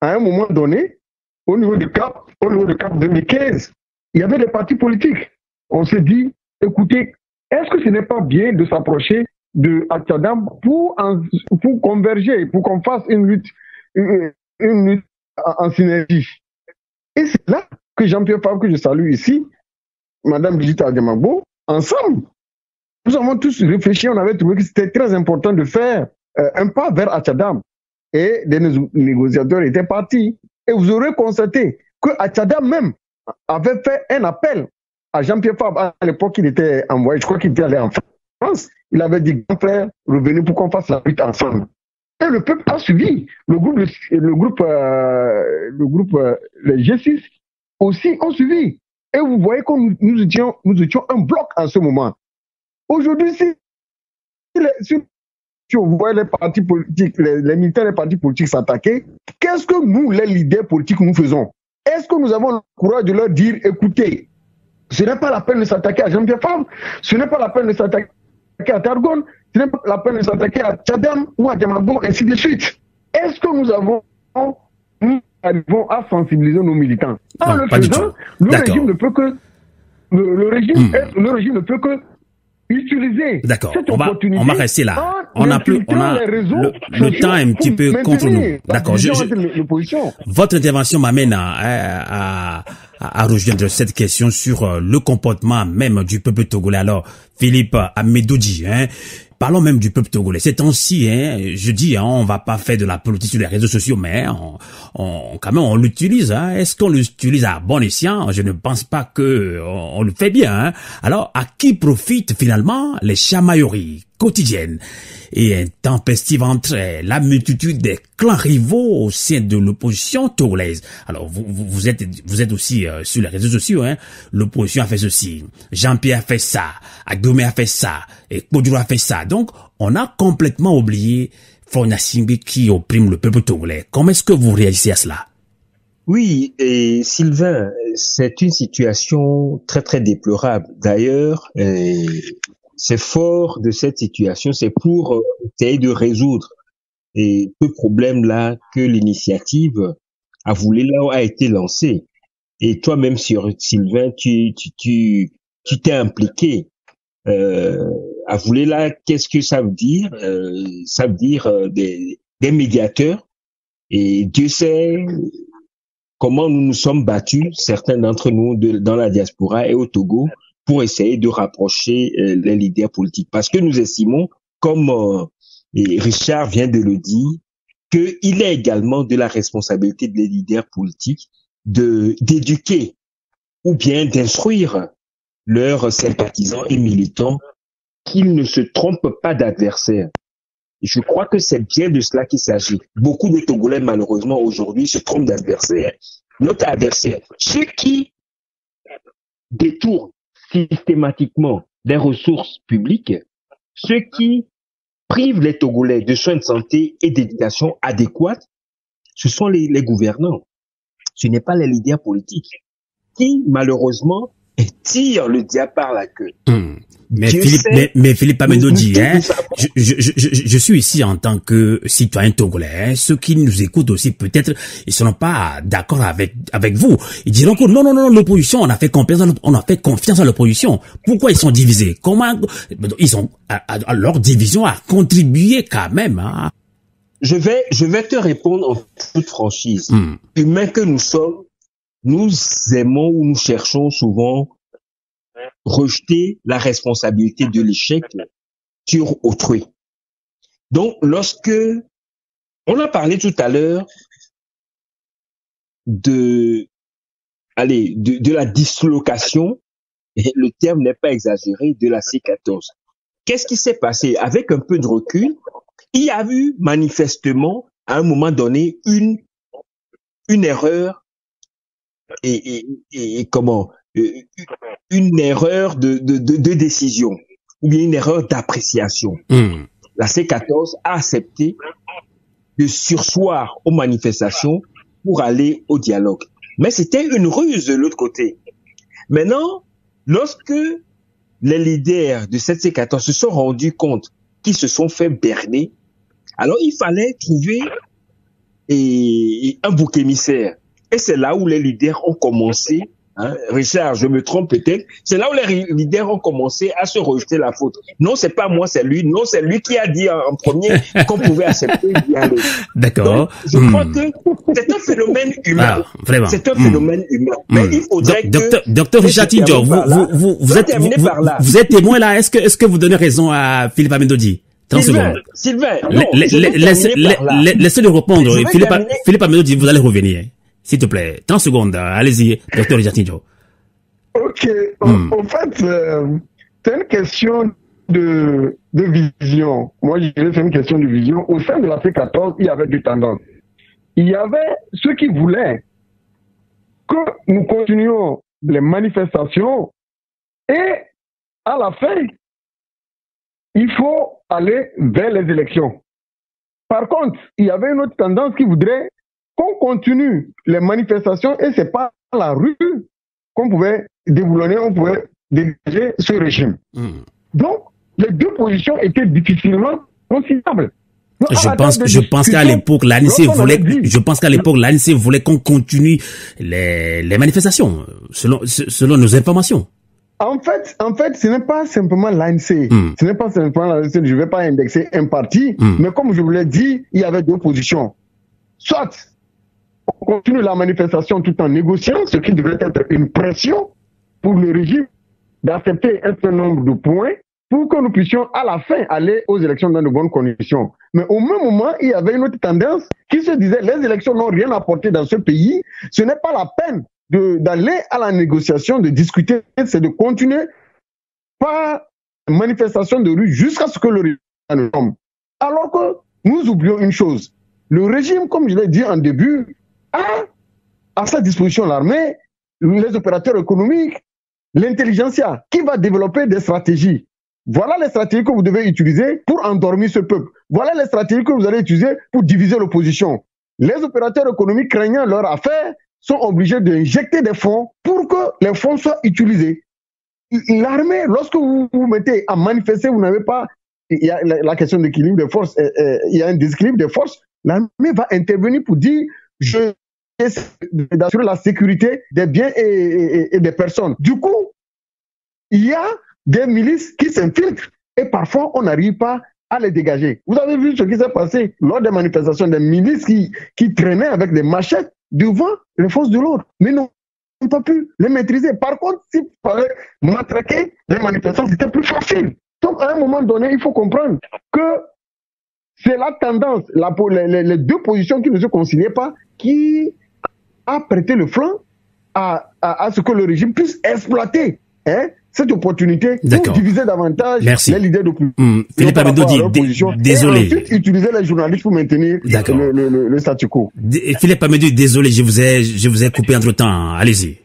À un moment donné, au niveau du CAP 2015, il y avait des partis politiques. On s'est dit, écoutez, est-ce que ce n'est pas bien de s'approcher de Atchadam pour converger, pour qu'on fasse une lutte en synergie. Et c'est là que Jean-Pierre Favre, que je salue ici, Madame Brigitte Adjamagbo, ensemble, nous avons tous réfléchi, on avait trouvé que c'était très important de faire un pas vers Atchadam. Et des négociateurs étaient partis. Et vous aurez constaté que Atchadam même avait fait un appel à Jean-Pierre Favre. À l'époque, il était envoyé, je crois qu'il était allé en France. Il avait dit, grand frère, revenez pour qu'on fasse la lutte ensemble. Et le peuple a suivi. Le groupe, les G6 aussi ont suivi. Et vous voyez que nous étions un bloc en ce moment. Aujourd'hui, si on voit les partis politiques, les militaires des partis politiques s'attaquer, qu'est-ce que nous, les leaders politiques, nous faisons? Est-ce que nous avons le courage de leur dire, écoutez, ce n'est pas la peine de s'attaquer à Jean-Pierre Favre, ce n'est pas la peine de s'attaquer à Targon, ce n'est pas la peine de s'attaquer à Tchadam ou à Djamabo, ainsi de suite. Est-ce que nous arrivons à sensibiliser nos militants? En le faisant, le régime ne peut que le régime ne peut que utiliser cette opportunité. On va rester là. On a le temps un petit peu contre nous. D'accord. Votre intervention m'amène à rejoindre cette question sur le comportement même du peuple togolais. Alors, Philippe Amédodji, parlons même du peuple togolais. Ces temps-ci, je dis, on va pas faire de la politique sur les réseaux sociaux, mais quand même, on l'utilise. Est-ce qu'on l'utilise à bon escient? Je ne pense pas que on le fait bien. Alors, à qui profitent finalement les chamailleries quotidiennes et intempestives entre la multitude des clans rivaux au sein de l'opposition togolaise? Alors, vous êtes aussi sur les réseaux sociaux. L'opposition a fait ceci, Jean-Pierre a fait ça, Agbomé a fait ça, et Kodjoura a fait ça. Donc, on a complètement oublié Faure Gnassingbe qui opprime le peuple togolais. Comment est-ce que vous réagissez à cela? Oui, et Sylvain, c'est une situation très très déplorable. D'ailleurs, c'est fort de cette situation, c'est pour essayer de résoudre ce problème-là que l'initiative a été lancée. Et toi-même, Sylvain, tu t'es impliqué. Avouler-là, qu'est-ce que ça veut dire? Ça veut dire des médiateurs. Et Dieu sait comment nous nous sommes battus, certains d'entre nous dans la diaspora et au Togo, pour essayer de rapprocher les leaders politiques. Parce que nous estimons, comme Richard vient de le dire, qu'il est également de la responsabilité des leaders politiques d'éduquer ou bien d'instruire leurs sympathisants et militants qu'ils ne se trompent pas d'adversaire. Je crois que c'est bien de cela qu'il s'agit. Beaucoup de Togolais, malheureusement, aujourd'hui, se trompent d'adversaire. Notre adversaire, ceux qui détournent systématiquement des ressources publiques, ceux qui privent les Togolais de soins de santé et d'éducation adéquates, ce sont les gouvernants. Ce n'est pas les leaders politiques qui, malheureusement, tirent le diable par la queue. Mais Philippe Amédodji, je suis ici en tant que citoyen togolais. Ceux qui nous écoutent aussi, peut-être, ils seront pas d'accord avec vous. Ils diront que non, l'opposition, on a fait confiance à l'opposition. Pourquoi ils sont divisés? Comment ils ont, à leur division a contribué quand même, Je vais te répondre en toute franchise. Humains que nous sommes, nous aimons ou nous cherchons souvent rejeter la responsabilité de l'échec sur autrui. Donc, lorsque on a parlé tout à l'heure de la dislocation, et le terme n'est pas exagéré, de la C14. Qu'est-ce qui s'est passé? Avec un peu de recul, il y a eu manifestement, à un moment donné, une erreur une erreur de décision ou bien une erreur d'appréciation. La C14 a accepté de surseoir aux manifestations pour aller au dialogue. Mais c'était une ruse de l'autre côté. Maintenant, lorsque les leaders de cette C14 se sont rendus compte qu'ils se sont fait berner, alors il fallait trouver un bouc émissaire. Et c'est là où les leaders ont commencé, Richard, je me trompe peut-être, c'est là où les leaders ont commencé à se rejeter la faute. Non, c'est pas moi, c'est lui. Non, c'est lui qui a dit en premier qu'on pouvait accepter d'y aller. D'accord. Donc, je crois que c'est un phénomène humain. Vraiment. C'est un phénomène humain. Mais il faudrait que... Docteur Richard Tidjo, vous êtes témoin là. Est-ce que vous donnez raison à Philippe Amedodi? 30 secondes. Sylvain, laissez-le répondre. Philippe Amedodi, vous allez revenir. S'il te plaît, 30 secondes, allez-y, docteur Richard Tidjo. Ok, en fait, c'est une question de vision. Moi, je dirais que c'est une question de vision. Au sein de la C14, il y avait deux tendances. Il y avait ceux qui voulaient que nous continuions les manifestations et à la fin, il faut aller vers les élections. Par contre, il y avait une autre tendance qui voudrait qu'on continue les manifestations et c'est pas la rue qu'on pouvait déboulonner, on pouvait dégager ce régime. Donc, les deux positions étaient difficilement conciliables. Je pense qu'à l'époque, l'ANC voulait qu'on continue les manifestations, selon nos informations. En fait, ce n'est pas simplement l'ANC. Ce n'est pas simplement l'ANC. Je ne vais pas indexer un parti, mais comme je vous l'ai dit, il y avait deux positions. Soit on continue la manifestation tout en négociant, ce qui devrait être une pression pour le régime d'accepter un certain nombre de points pour que nous puissions à la fin aller aux élections dans de bonnes conditions. Mais au même moment, il y avait une autre tendance qui se disait les élections n'ont rien apporté dans ce pays, ce n'est pas la peine d'aller à la négociation, de discuter, c'est de continuer par manifestation de rue jusqu'à ce que le régime nous tombe. Alors que nous oublions une chose, le régime, comme je l'ai dit en début, a à sa disposition l'armée, les opérateurs économiques, l'intelligentsia, qui va développer des stratégies. Voilà les stratégies que vous devez utiliser pour endormir ce peuple. Voilà les stratégies que vous allez utiliser pour diviser l'opposition. Les opérateurs économiques craignant leur affaire sont obligés d'injecter des fonds pour que les fonds soient utilisés. L'armée, lorsque vous vous mettez à manifester, vous n'avez pas... Il y a la question d'équilibre des forces, il y a un déséquilibre des forces. L'armée va intervenir pour dire je essaie d'assurer la sécurité des biens et des personnes. Du coup, il y a des milices qui s'infiltrent et parfois on n'arrive pas à les dégager. Vous avez vu ce qui s'est passé lors des manifestations, des milices qui traînaient avec des machettes devant les forces de l'ordre, mais n'ont pas pu les maîtriser. Par contre, s'il fallait matraquer les manifestations, c'était plus facile. Donc, à un moment donné, il faut comprendre que c'est la tendance, les deux positions qui ne se conciliaient pas, qui a prêté le flanc à ce que le régime puisse exploiter cette opportunité pour diviser davantage les leaders d'opposition. Philippe Amedodi, désolé. Et ensuite, utiliser les journalistes pour maintenir le statu quo. Philippe Amedodi, désolé, je vous ai coupé entre temps. Allez-y.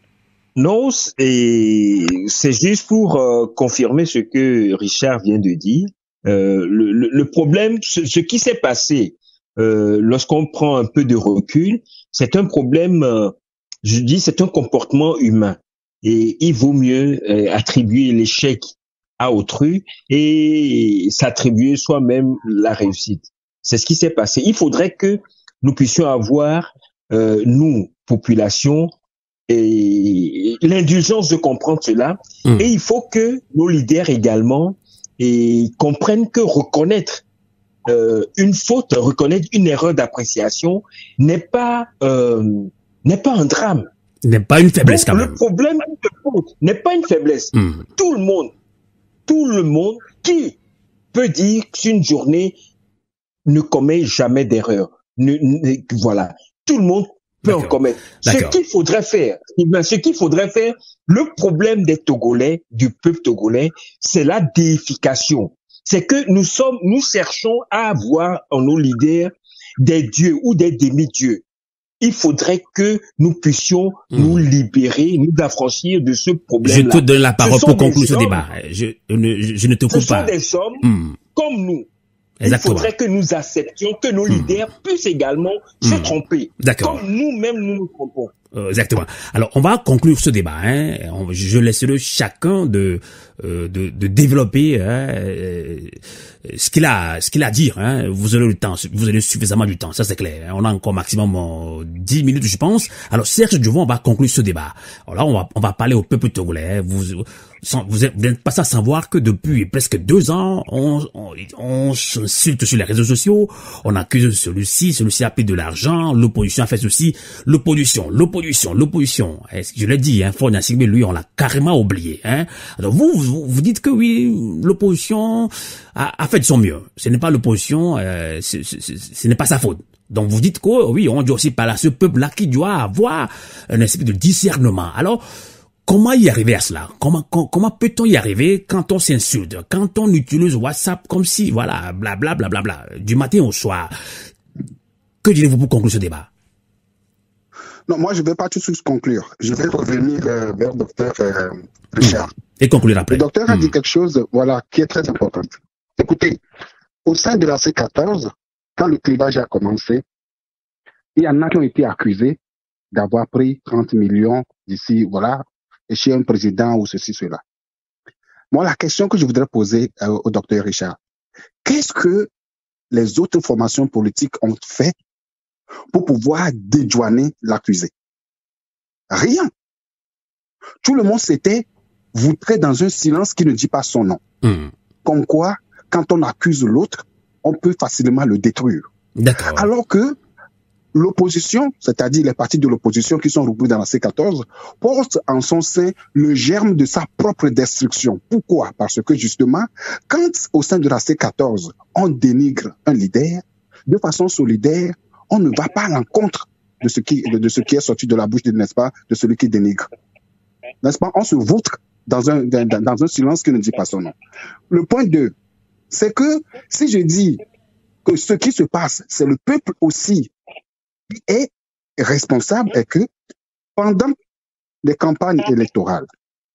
Non, c'est juste pour confirmer ce que Richard vient de dire. Le problème, ce qui s'est passé lorsqu'on prend un peu de recul, c'est un problème, je dis, c'est un comportement humain. Et il vaut mieux attribuer l'échec à autrui et s'attribuer soi-même la réussite. C'est ce qui s'est passé. Il faudrait que nous puissions avoir, nous, population, et l'indulgence de comprendre cela. Et il faut que nos leaders également comprennent que reconnaître une faute, reconnaître une erreur d'appréciation n'est pas un drame. N'est pas une faiblesse. Donc, quand même. Le problème de faute n'est pas une faiblesse. Tout le monde qui peut dire qu'une journée ne commet jamais d'erreur. Voilà. Tout le monde peut en commettre. Ce qu'il faudrait faire, le problème des Togolais, du peuple togolais, c'est la déification. C'est que nous cherchons à avoir en nos leaders des dieux ou des demi-dieux. Il faudrait que nous puissions nous libérer, nous affranchir de ce problème-là. Je te donne la parole pour conclure ce débat. Je ne te coupe pas. Ce sont des hommes comme nous. Exactement. Il faudrait que nous acceptions que nos leaders puissent également se tromper. D'accord. Comme nous-mêmes nous trompons. Exactement. Alors, on va conclure ce débat. Hein. Je laisserai chacun de développer ce qu'il a à dire. Hein. Vous aurez le temps, vous aurez suffisamment du temps, ça c'est clair. On a encore maximum 10 minutes, je pense. Alors, Serge Djouvon, on va conclure ce débat. Alors, on va parler au peuple togolais. Vous n'êtes pas sans savoir que depuis presque 2 ans, on s'insulte sur les réseaux sociaux, on accuse celui-ci a pris de l'argent, l'opposition a fait ceci, l'opposition. Je l'ai dit, hein, Faure Gnassingbé, lui, on l'a carrément oublié. Hein. Alors vous dites que oui, l'opposition a fait de son mieux. Ce n'est pas l'opposition, ce n'est pas sa faute. Donc vous dites que oui, on doit aussi parler à ce peuple-là qui doit avoir un esprit de discernement. Alors, comment y arriver à cela? Comment peut-on y arriver quand on s'insulte, quand on utilise WhatsApp comme si, voilà, blablabla, du matin au soir? Que direz-vous pour conclure ce débat? Non, moi, je ne vais pas tout de suite conclure. Je vais revenir vers le docteur Richard. Et conclure après. Le docteur a dit quelque chose, voilà, qui est très important. Écoutez, au sein de la C14, quand le clivage a commencé, il y en a qui ont été accusés d'avoir pris 30 millions d'ici, voilà, chez un président ou ceci, cela. Moi, la question que je voudrais poser au docteur Richard, qu'est-ce que les autres formations politiques ont fait pour pouvoir dédouaner l'accusé? Rien. Tout le monde s'était voutré dans un silence qui ne dit pas son nom. Comme quoi, quand on accuse l'autre, on peut facilement le détruire. D'accord. Alors que l'opposition, c'est-à-dire les partis de l'opposition qui sont regroupés dans la C14, portent en son sein le germe de sa propre destruction. Pourquoi? Parce que justement, quand au sein de la C14, on dénigre un leader, de façon solidaire, on ne va pas à l'encontre de ce qui est sorti de la bouche, n'est-ce pas, de celui qui dénigre. N'est-ce pas? On se vautre dans un silence qui ne dit pas son nom. Le point 2, c'est que si je dis que ce qui se passe, c'est le peuple aussi qui est responsable, et que pendant les campagnes électorales,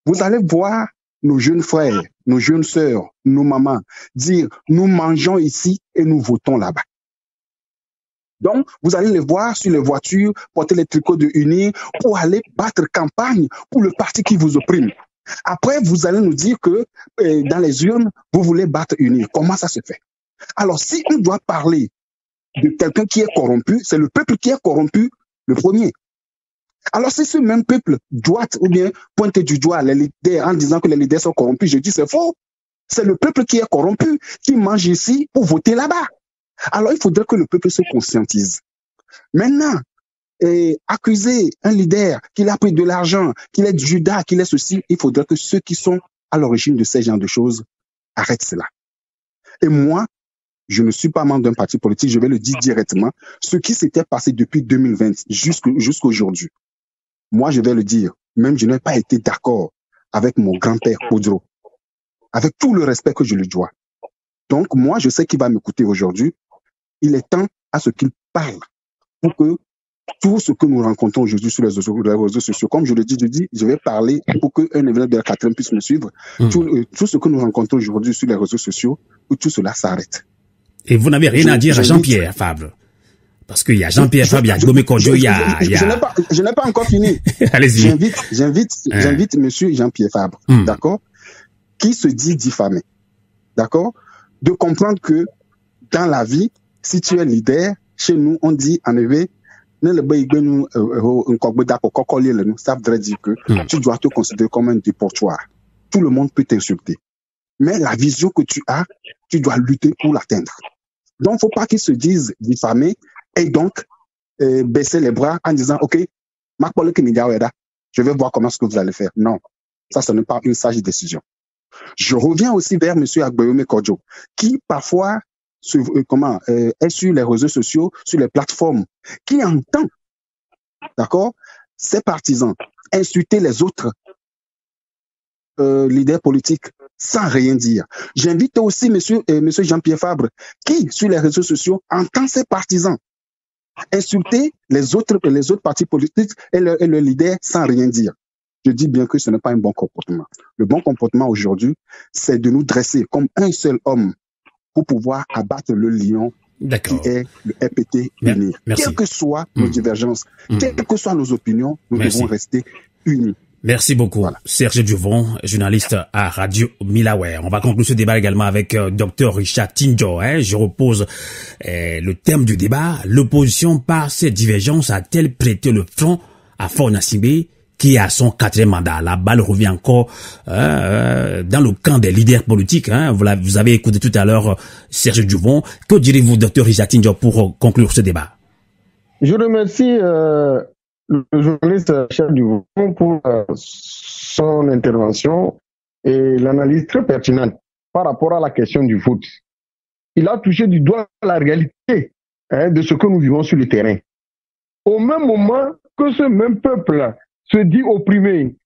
vous allez voir nos jeunes frères, nos jeunes sœurs, nos mamans dire « nous mangeons ici et nous votons là-bas ». Donc, vous allez les voir sur les voitures, porter les tricots de UNI pour aller battre campagne pour le parti qui vous opprime. Après, vous allez nous dire que dans les urnes, vous voulez battre UNI. Comment ça se fait? Alors, si on doit parler de quelqu'un qui est corrompu, c'est le peuple qui est corrompu le premier. Alors, si ce même peuple doit ou bien pointer du doigt les leaders en disant que les leaders sont corrompus, je dis c'est faux. C'est le peuple qui est corrompu, qui mange ici pour voter là-bas. Alors, il faudrait que le peuple se conscientise. Maintenant, accuser un leader qu'il a pris de l'argent, qu'il est Judas, qu'il est ceci, il faudrait que ceux qui sont à l'origine de ces genres de choses arrêtent cela. Et moi, je ne suis pas membre d'un parti politique, je vais le dire directement. Ce qui s'était passé depuis 2020 jusqu'à aujourd'hui, moi, je vais le dire, même je n'ai pas été d'accord avec mon grand-père Odro, avec tout le respect que je lui dois. Donc, moi, je sais qu'il va m'écouter aujourd'hui. Il est temps à ce qu'il parle pour que tout ce que nous rencontrons aujourd'hui sur les réseaux sociaux, comme je le dis, je vais parler pour qu'un événement de la 4e puisse me suivre. Tout ce que nous rencontrons aujourd'hui sur les réseaux sociaux, pour tout cela s'arrête. Et vous n'avez rien à dire à Jean-Pierre Fabre? Parce qu'il y a Jean-Pierre Fabre, il y a Gbome Kodjo, il y a... Je n'ai pas encore fini. Allez-y. J'invite monsieur Jean-Pierre Fabre, d'accord, qui se dit diffamé, d'accord, de comprendre que dans la vie, si tu es leader, chez nous, on dit en effet, ça voudrait dire que tu dois te considérer comme un déportoir. Tout le monde peut t'insulter. Mais la vision que tu as, tu dois lutter pour l'atteindre. Donc, il ne faut pas qu'ils se disent diffamés et donc baisser les bras en disant, OK, je vais voir comment ce que vous allez faire. Non, ça, ce n'est pas une sage décision. Je reviens aussi vers M. Gbome Kodjo, qui parfois est sur les réseaux sociaux, sur les plateformes, qui entend, d'accord, ses partisans insulter les autres leaders politiques sans rien dire. J'invite aussi monsieur Jean-Pierre Fabre, qui, sur les réseaux sociaux, entend ses partisans insulter les autres partis politiques et le leader sans rien dire. Je dis bien que ce n'est pas un bon comportement. Le bon comportement aujourd'hui, c'est de nous dresser comme un seul homme pour pouvoir abattre le lion qui est le RPT uni. Quelles que soient nos divergences, quelles que soient nos opinions, nous devons rester unis. Merci beaucoup, Serge Duvon, journaliste à Radio Milaware. On va conclure ce débat également avec Dr Richard Tinjo. Je repose le thème du débat. L'opposition, par ses divergences, a-t-elle prêté le front à Faure Gnassingbé, qui a son 4e mandat? La balle revient encore dans le camp des leaders politiques. Vous avez écouté tout à l'heure Serge Duvon. Que direz-vous, Dr Richard Tinjo, pour conclure ce débat? Je remercie le journaliste Serge Duvon pour son intervention et l'analyse très pertinente par rapport à la question du vote. Il a touché du doigt la réalité de ce que nous vivons sur le terrain. Au même moment que ce même peuple se dit opprimé,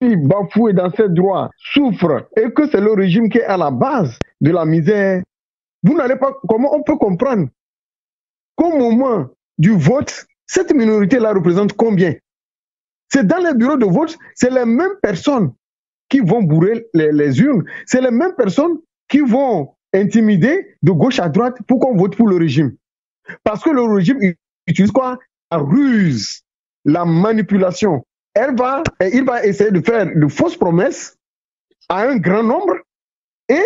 bafoué dans ses droits, souffre, et que c'est le régime qui est à la base de la misère, vous n'allez pas, comment on peut comprendre qu'au moment du vote, cette minorité-là représente combien? C'est dans les bureaux de vote, c'est les mêmes personnes qui vont bourrer les urnes, c'est les mêmes personnes qui vont intimider de gauche à droite pour qu'on vote pour le régime. Parce que le régime utilise quoi? La ruse, la manipulation. Il va essayer de faire de fausses promesses à un grand nombre, et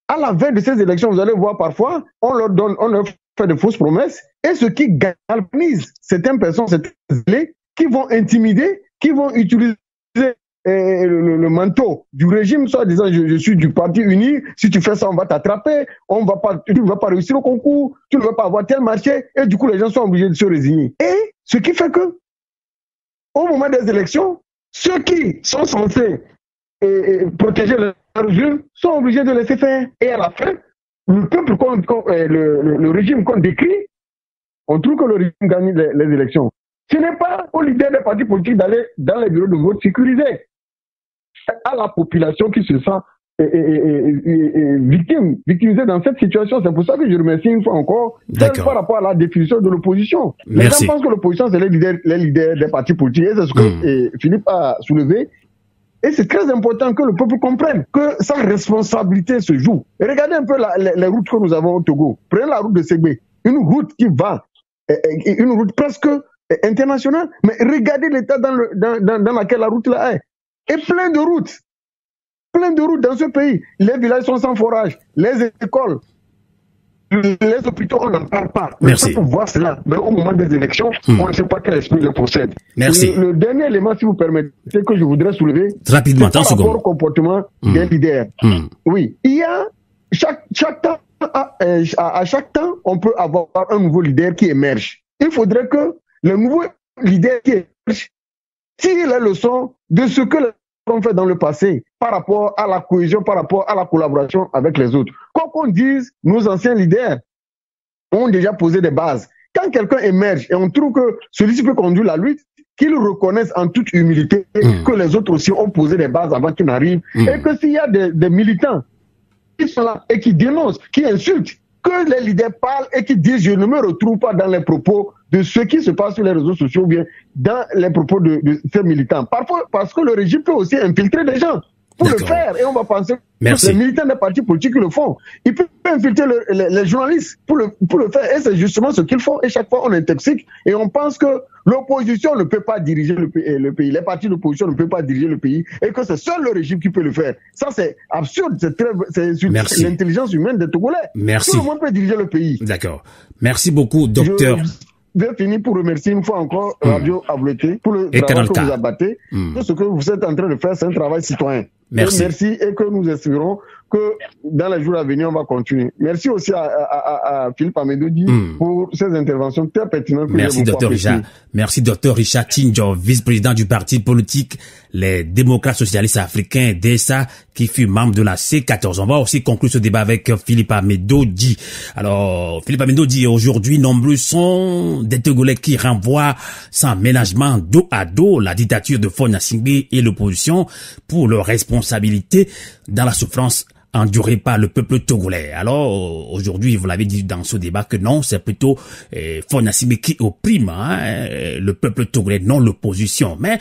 à la veille de ces élections, vous allez voir parfois, on leur fait de fausses promesses, et ce qui galvanise certaines personnes, qui vont intimider, qui vont utiliser le manteau du régime, soit disant je suis du parti uni, si tu fais ça on va t'attraper, tu ne vas pas réussir au concours, tu ne vas pas avoir tel marché, et du coup les gens sont obligés de se résigner. Et ce qui fait que au moment des élections, ceux qui sont censés protéger leurs urnes sont obligés de laisser faire. Et à la fin, le peuple, le régime qu'on décrit, on trouve que le régime gagne les élections. Ce n'est pas aux leaders des partis politiques d'aller dans les bureaux de vote sécurisés. C'est à la population qui se sent victimisée dans cette situation. C'est pour ça que je remercie une fois encore par rapport à la définition de l'opposition. Les gens pensent que l'opposition, c'est les leaders des partis politiques. Et c'est ce que Philippe a soulevé. Et c'est très important que le peuple comprenne que sa responsabilité se joue. Et regardez un peu les routes que nous avons au Togo. Prenez la route de Ségbé, une route qui va, une route presque internationale, mais regardez l'état dans laquelle la route là est. Et plein de routes dans ce pays. Les villages sont sans forage, les écoles, les hôpitaux, on n'en parle pas. Merci. Pour voir cela, mais au moment des élections, on ne sait pas quel esprit le possède. Merci. Le dernier élément, si vous permettez, que je voudrais soulever, rapidement, c'est par rapport au comportement des leaders. Oui, il y a à chaque temps, on peut avoir un nouveau leader qui émerge. Il faudrait que le nouveau leader qui émerge tire les leçons de ce que on fait dans le passé par rapport à la cohésion, par rapport à la collaboration avec les autres. Quoi qu'on dise, nos anciens leaders ont déjà posé des bases. Quand quelqu'un émerge et on trouve que celui-ci peut conduire la lutte, qu'il reconnaisse en toute humilité que les autres aussi ont posé des bases avant qu'il n'arrive, et que s'il y a des militants qui sont là et qui dénoncent, qui insultent, que les leaders parlent et qui disent je ne me retrouve pas dans les propos de ce qui se passe sur les réseaux sociaux ou bien dans les propos de ces militants. Parfois, parce que le régime peut aussi infiltrer des gens pour le faire, et on va penser que les militants des partis politiques le font. Ils peuvent infiltrer les journalistes pour le faire, et c'est justement ce qu'ils font, et chaque fois on intoxique, et on pense que l'opposition ne peut pas diriger le pays, les partis d'opposition ne peuvent pas diriger le pays, et que c'est seul le régime qui peut le faire. Ça c'est absurde, c'est l'intelligence humaine des Togolais. Merci. Tout le monde peut diriger le pays. D'accord. Merci beaucoup, docteur. Je vais finir pour remercier une fois encore Radio Avouleté pour le travail que vous abattez. Tout ce que vous êtes en train de faire, c'est un travail citoyen. Merci. Merci, et que nous espérons que dans les jours à venir, on va continuer. Merci aussi à Philippe Amédodi pour ses interventions très pertinentes. Merci, Dr Richard. Merci, Dr Richard Tinjo, vice-président du parti politique les démocrates socialistes africains, DSA, qui fut membre de la C14. On va aussi conclure ce débat avec Philippe Amédodi. Alors, Philippe Amédodi, aujourd'hui, nombreux sont des Togolais qui renvoient sans ménagement dos à dos la dictature de Faure Gnassingbé et l'opposition pour leur responsabilité dans la souffrance endurée par le peuple togolais. Alors aujourd'hui, vous l'avez dit dans ce débat que non, c'est plutôt Faure Gnassingbé qui opprime le peuple togolais, non l'opposition. Mais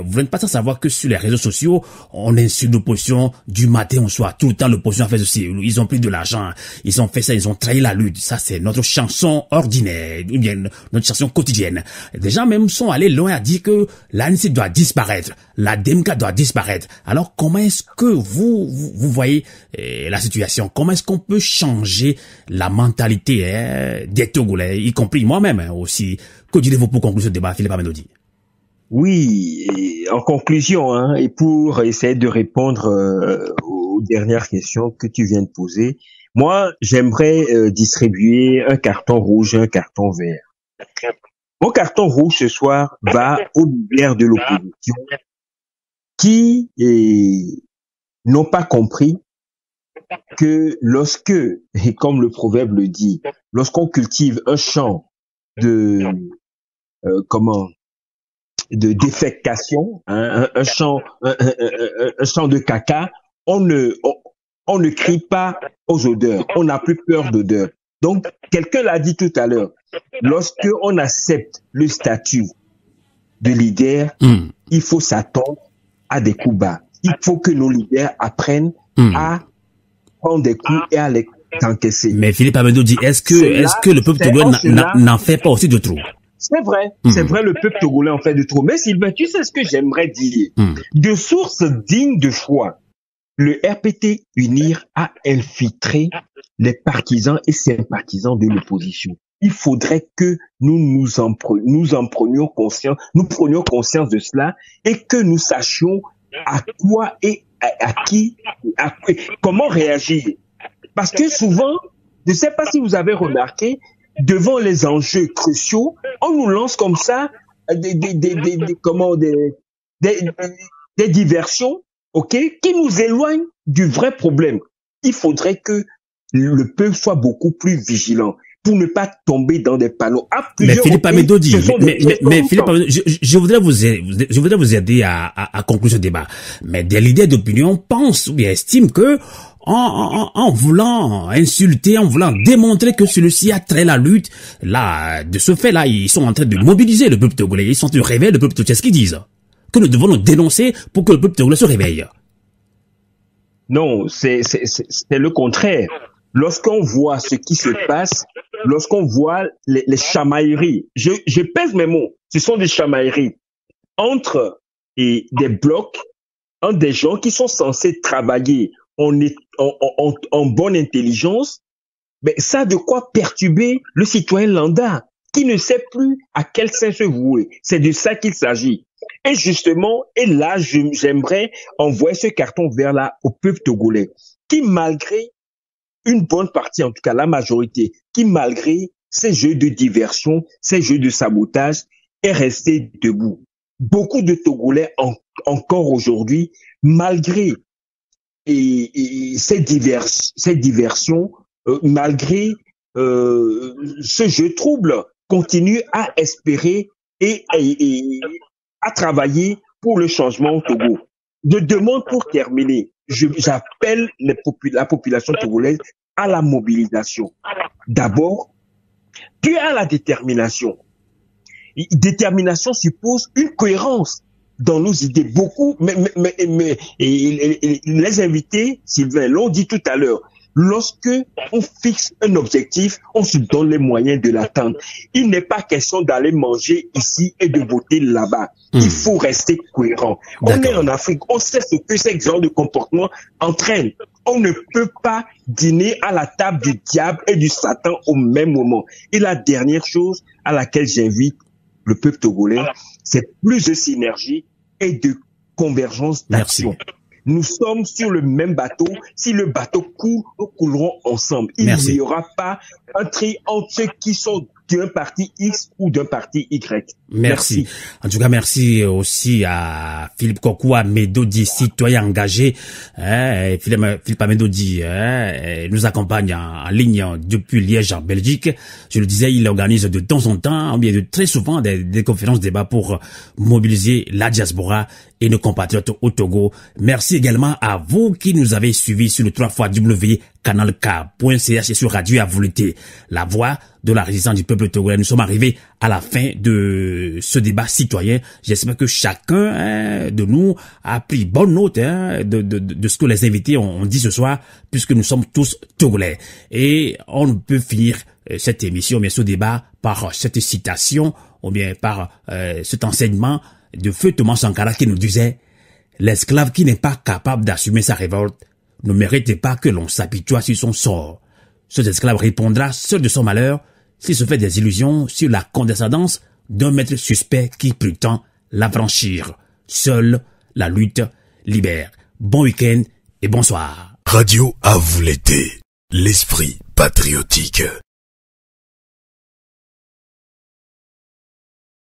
vous n'êtes pas sans savoir que sur les réseaux sociaux, on insulte l'opposition du matin au soir. Tout le temps, l'opposition fait ceci. Ils ont pris de l'argent, ils ont fait ça, ils ont trahi la lutte. Ça, c'est notre chanson ordinaire, ou bien notre chanson quotidienne. Des gens même sont allés loin à dire que l'ANC doit disparaître, la DMK doit disparaître. Alors, comment est-ce que vous voyez la situation? Comment est-ce qu'on peut changer la mentalité des Togolais, y compris moi-même aussi? Que direz-vous pour conclure ce débat, Philippe Amenodi? Oui, et en conclusion, et pour essayer de répondre aux dernières questions que tu viens de poser, moi, j'aimerais distribuer un carton rouge et un carton vert. Mon carton rouge ce soir va aux leaders de l'opposition qui n'ont pas compris que lorsque, et comme le proverbe le dit, lorsqu'on cultive un champ de défécation, un champ de caca, on ne crie pas aux odeurs, on n'a plus peur d'odeurs. Donc, quelqu'un l'a dit tout à l'heure, lorsque on accepte le statut de leader, il faut s'attendre à des coups bas. Il faut que nos leaders apprennent à prendre des coups et à les encaisser. Mais Philippe Amenodi, est-ce que le peuple togolais n'en fait pas aussi de trop? C'est vrai, le peuple togolais en fait de trop. Mais Sylvain, tu sais ce que j'aimerais dire? De sources dignes de foi, le RPT UNIR a infiltré les partisans et sympathisants de l'opposition. Il faudrait que nous prenions conscience de cela et que nous sachions à quoi et à qui, comment réagir. Parce que souvent, je ne sais pas si vous avez remarqué, devant les enjeux cruciaux, on nous lance comme ça des diversions, qui nous éloignent du vrai problème. Il faudrait que le peuple soit beaucoup plus vigilant pour ne pas tomber dans des panneaux. Mais Philippe Amenodi, mais Philippe Amenodi, je voudrais vous aider à conclure ce débat. Mais des leaders d'opinion pensent ou bien estiment que en voulant insulter, en voulant démontrer que celui-ci a trahi la lutte, là, de ce fait-là, ils sont en train de mobiliser le peuple togolais, ils sont en train de réveiller le peuple togolais. C'est ce qu'ils disent. Que nous devons nous dénoncer pour que le peuple togolais se réveille. Non, c'est le contraire. Lorsqu'on voit ce qui se passe, lorsqu'on voit les chamailleries, je pèse mes mots, ce sont des chamailleries entre des blocs, entre des gens qui sont censés travailler en bonne intelligence, mais ça a de quoi perturber le citoyen lambda qui ne sait plus à quel sein se vouer. C'est de ça qu'il s'agit. Et justement, et là, j'aimerais envoyer ce carton vert là au peuple togolais, qui malgré une bonne partie, en tout cas la majorité, qui malgré ces jeux de diversion, ces jeux de sabotage, est resté debout. Beaucoup de Togolais encore aujourd'hui, malgré ces diversions, malgré ce jeu trouble, continuent à espérer et à travailler pour le changement au Togo. Je demande pour terminer, j'appelle la population togolaise à la mobilisation. D'abord, tu as la détermination. Détermination suppose une cohérence dans nos idées. Beaucoup, mais les invités, Sylvain, l'ont dit tout à l'heure, lorsque on fixe un objectif, on se donne les moyens de l'atteindre. Il n'est pas question d'aller manger ici et de voter là-bas. Il faut rester cohérent. On est en Afrique, on sait ce que ce genre de comportement entraîne. On ne peut pas dîner à la table du diable et du Satan au même moment. Et la dernière chose à laquelle j'invite le peuple togolais, c'est plus de synergie et de convergence d'action. Nous sommes sur le même bateau. Si le bateau coule, nous coulerons ensemble. Il n'y aura pas un tri entre ceux qui sont d'un parti X ou d'un parti Y. Merci. En tout cas, merci aussi à Philippe Kokoua Medodi, citoyen engagé. Philippe Medodi nous accompagne en ligne depuis Liège en Belgique. Je le disais, il organise de temps en temps, ou bien de très souvent, des conférences, débats pour mobiliser la diaspora et nos compatriotes au Togo. Merci également à vous qui nous avez suivis sur le 3xcanalk.ch et sur Radio Avouleté, la voix de la résistance du peuple togolais. Nous sommes arrivés à la fin de ce débat citoyen. J'espère que chacun de nous a pris bonne note de ce que les invités ont dit ce soir, puisque nous sommes tous togolais. Et on ne peut finir cette émission, mais ce débat, par cette citation, ou bien par cet enseignement de Feu Thomas Sankara qui nous disait « L'esclave qui n'est pas capable d'assumer sa révolte ne mérite pas que l'on s'apitoie sur son sort. Cet esclave répondra seul de son malheur s'il se fait des illusions sur la condescendance d'un maître suspect qui prétend l'affranchir. Seule la lutte libère. » Bon week-end et bonsoir. Radio Avouleté, l'esprit patriotique.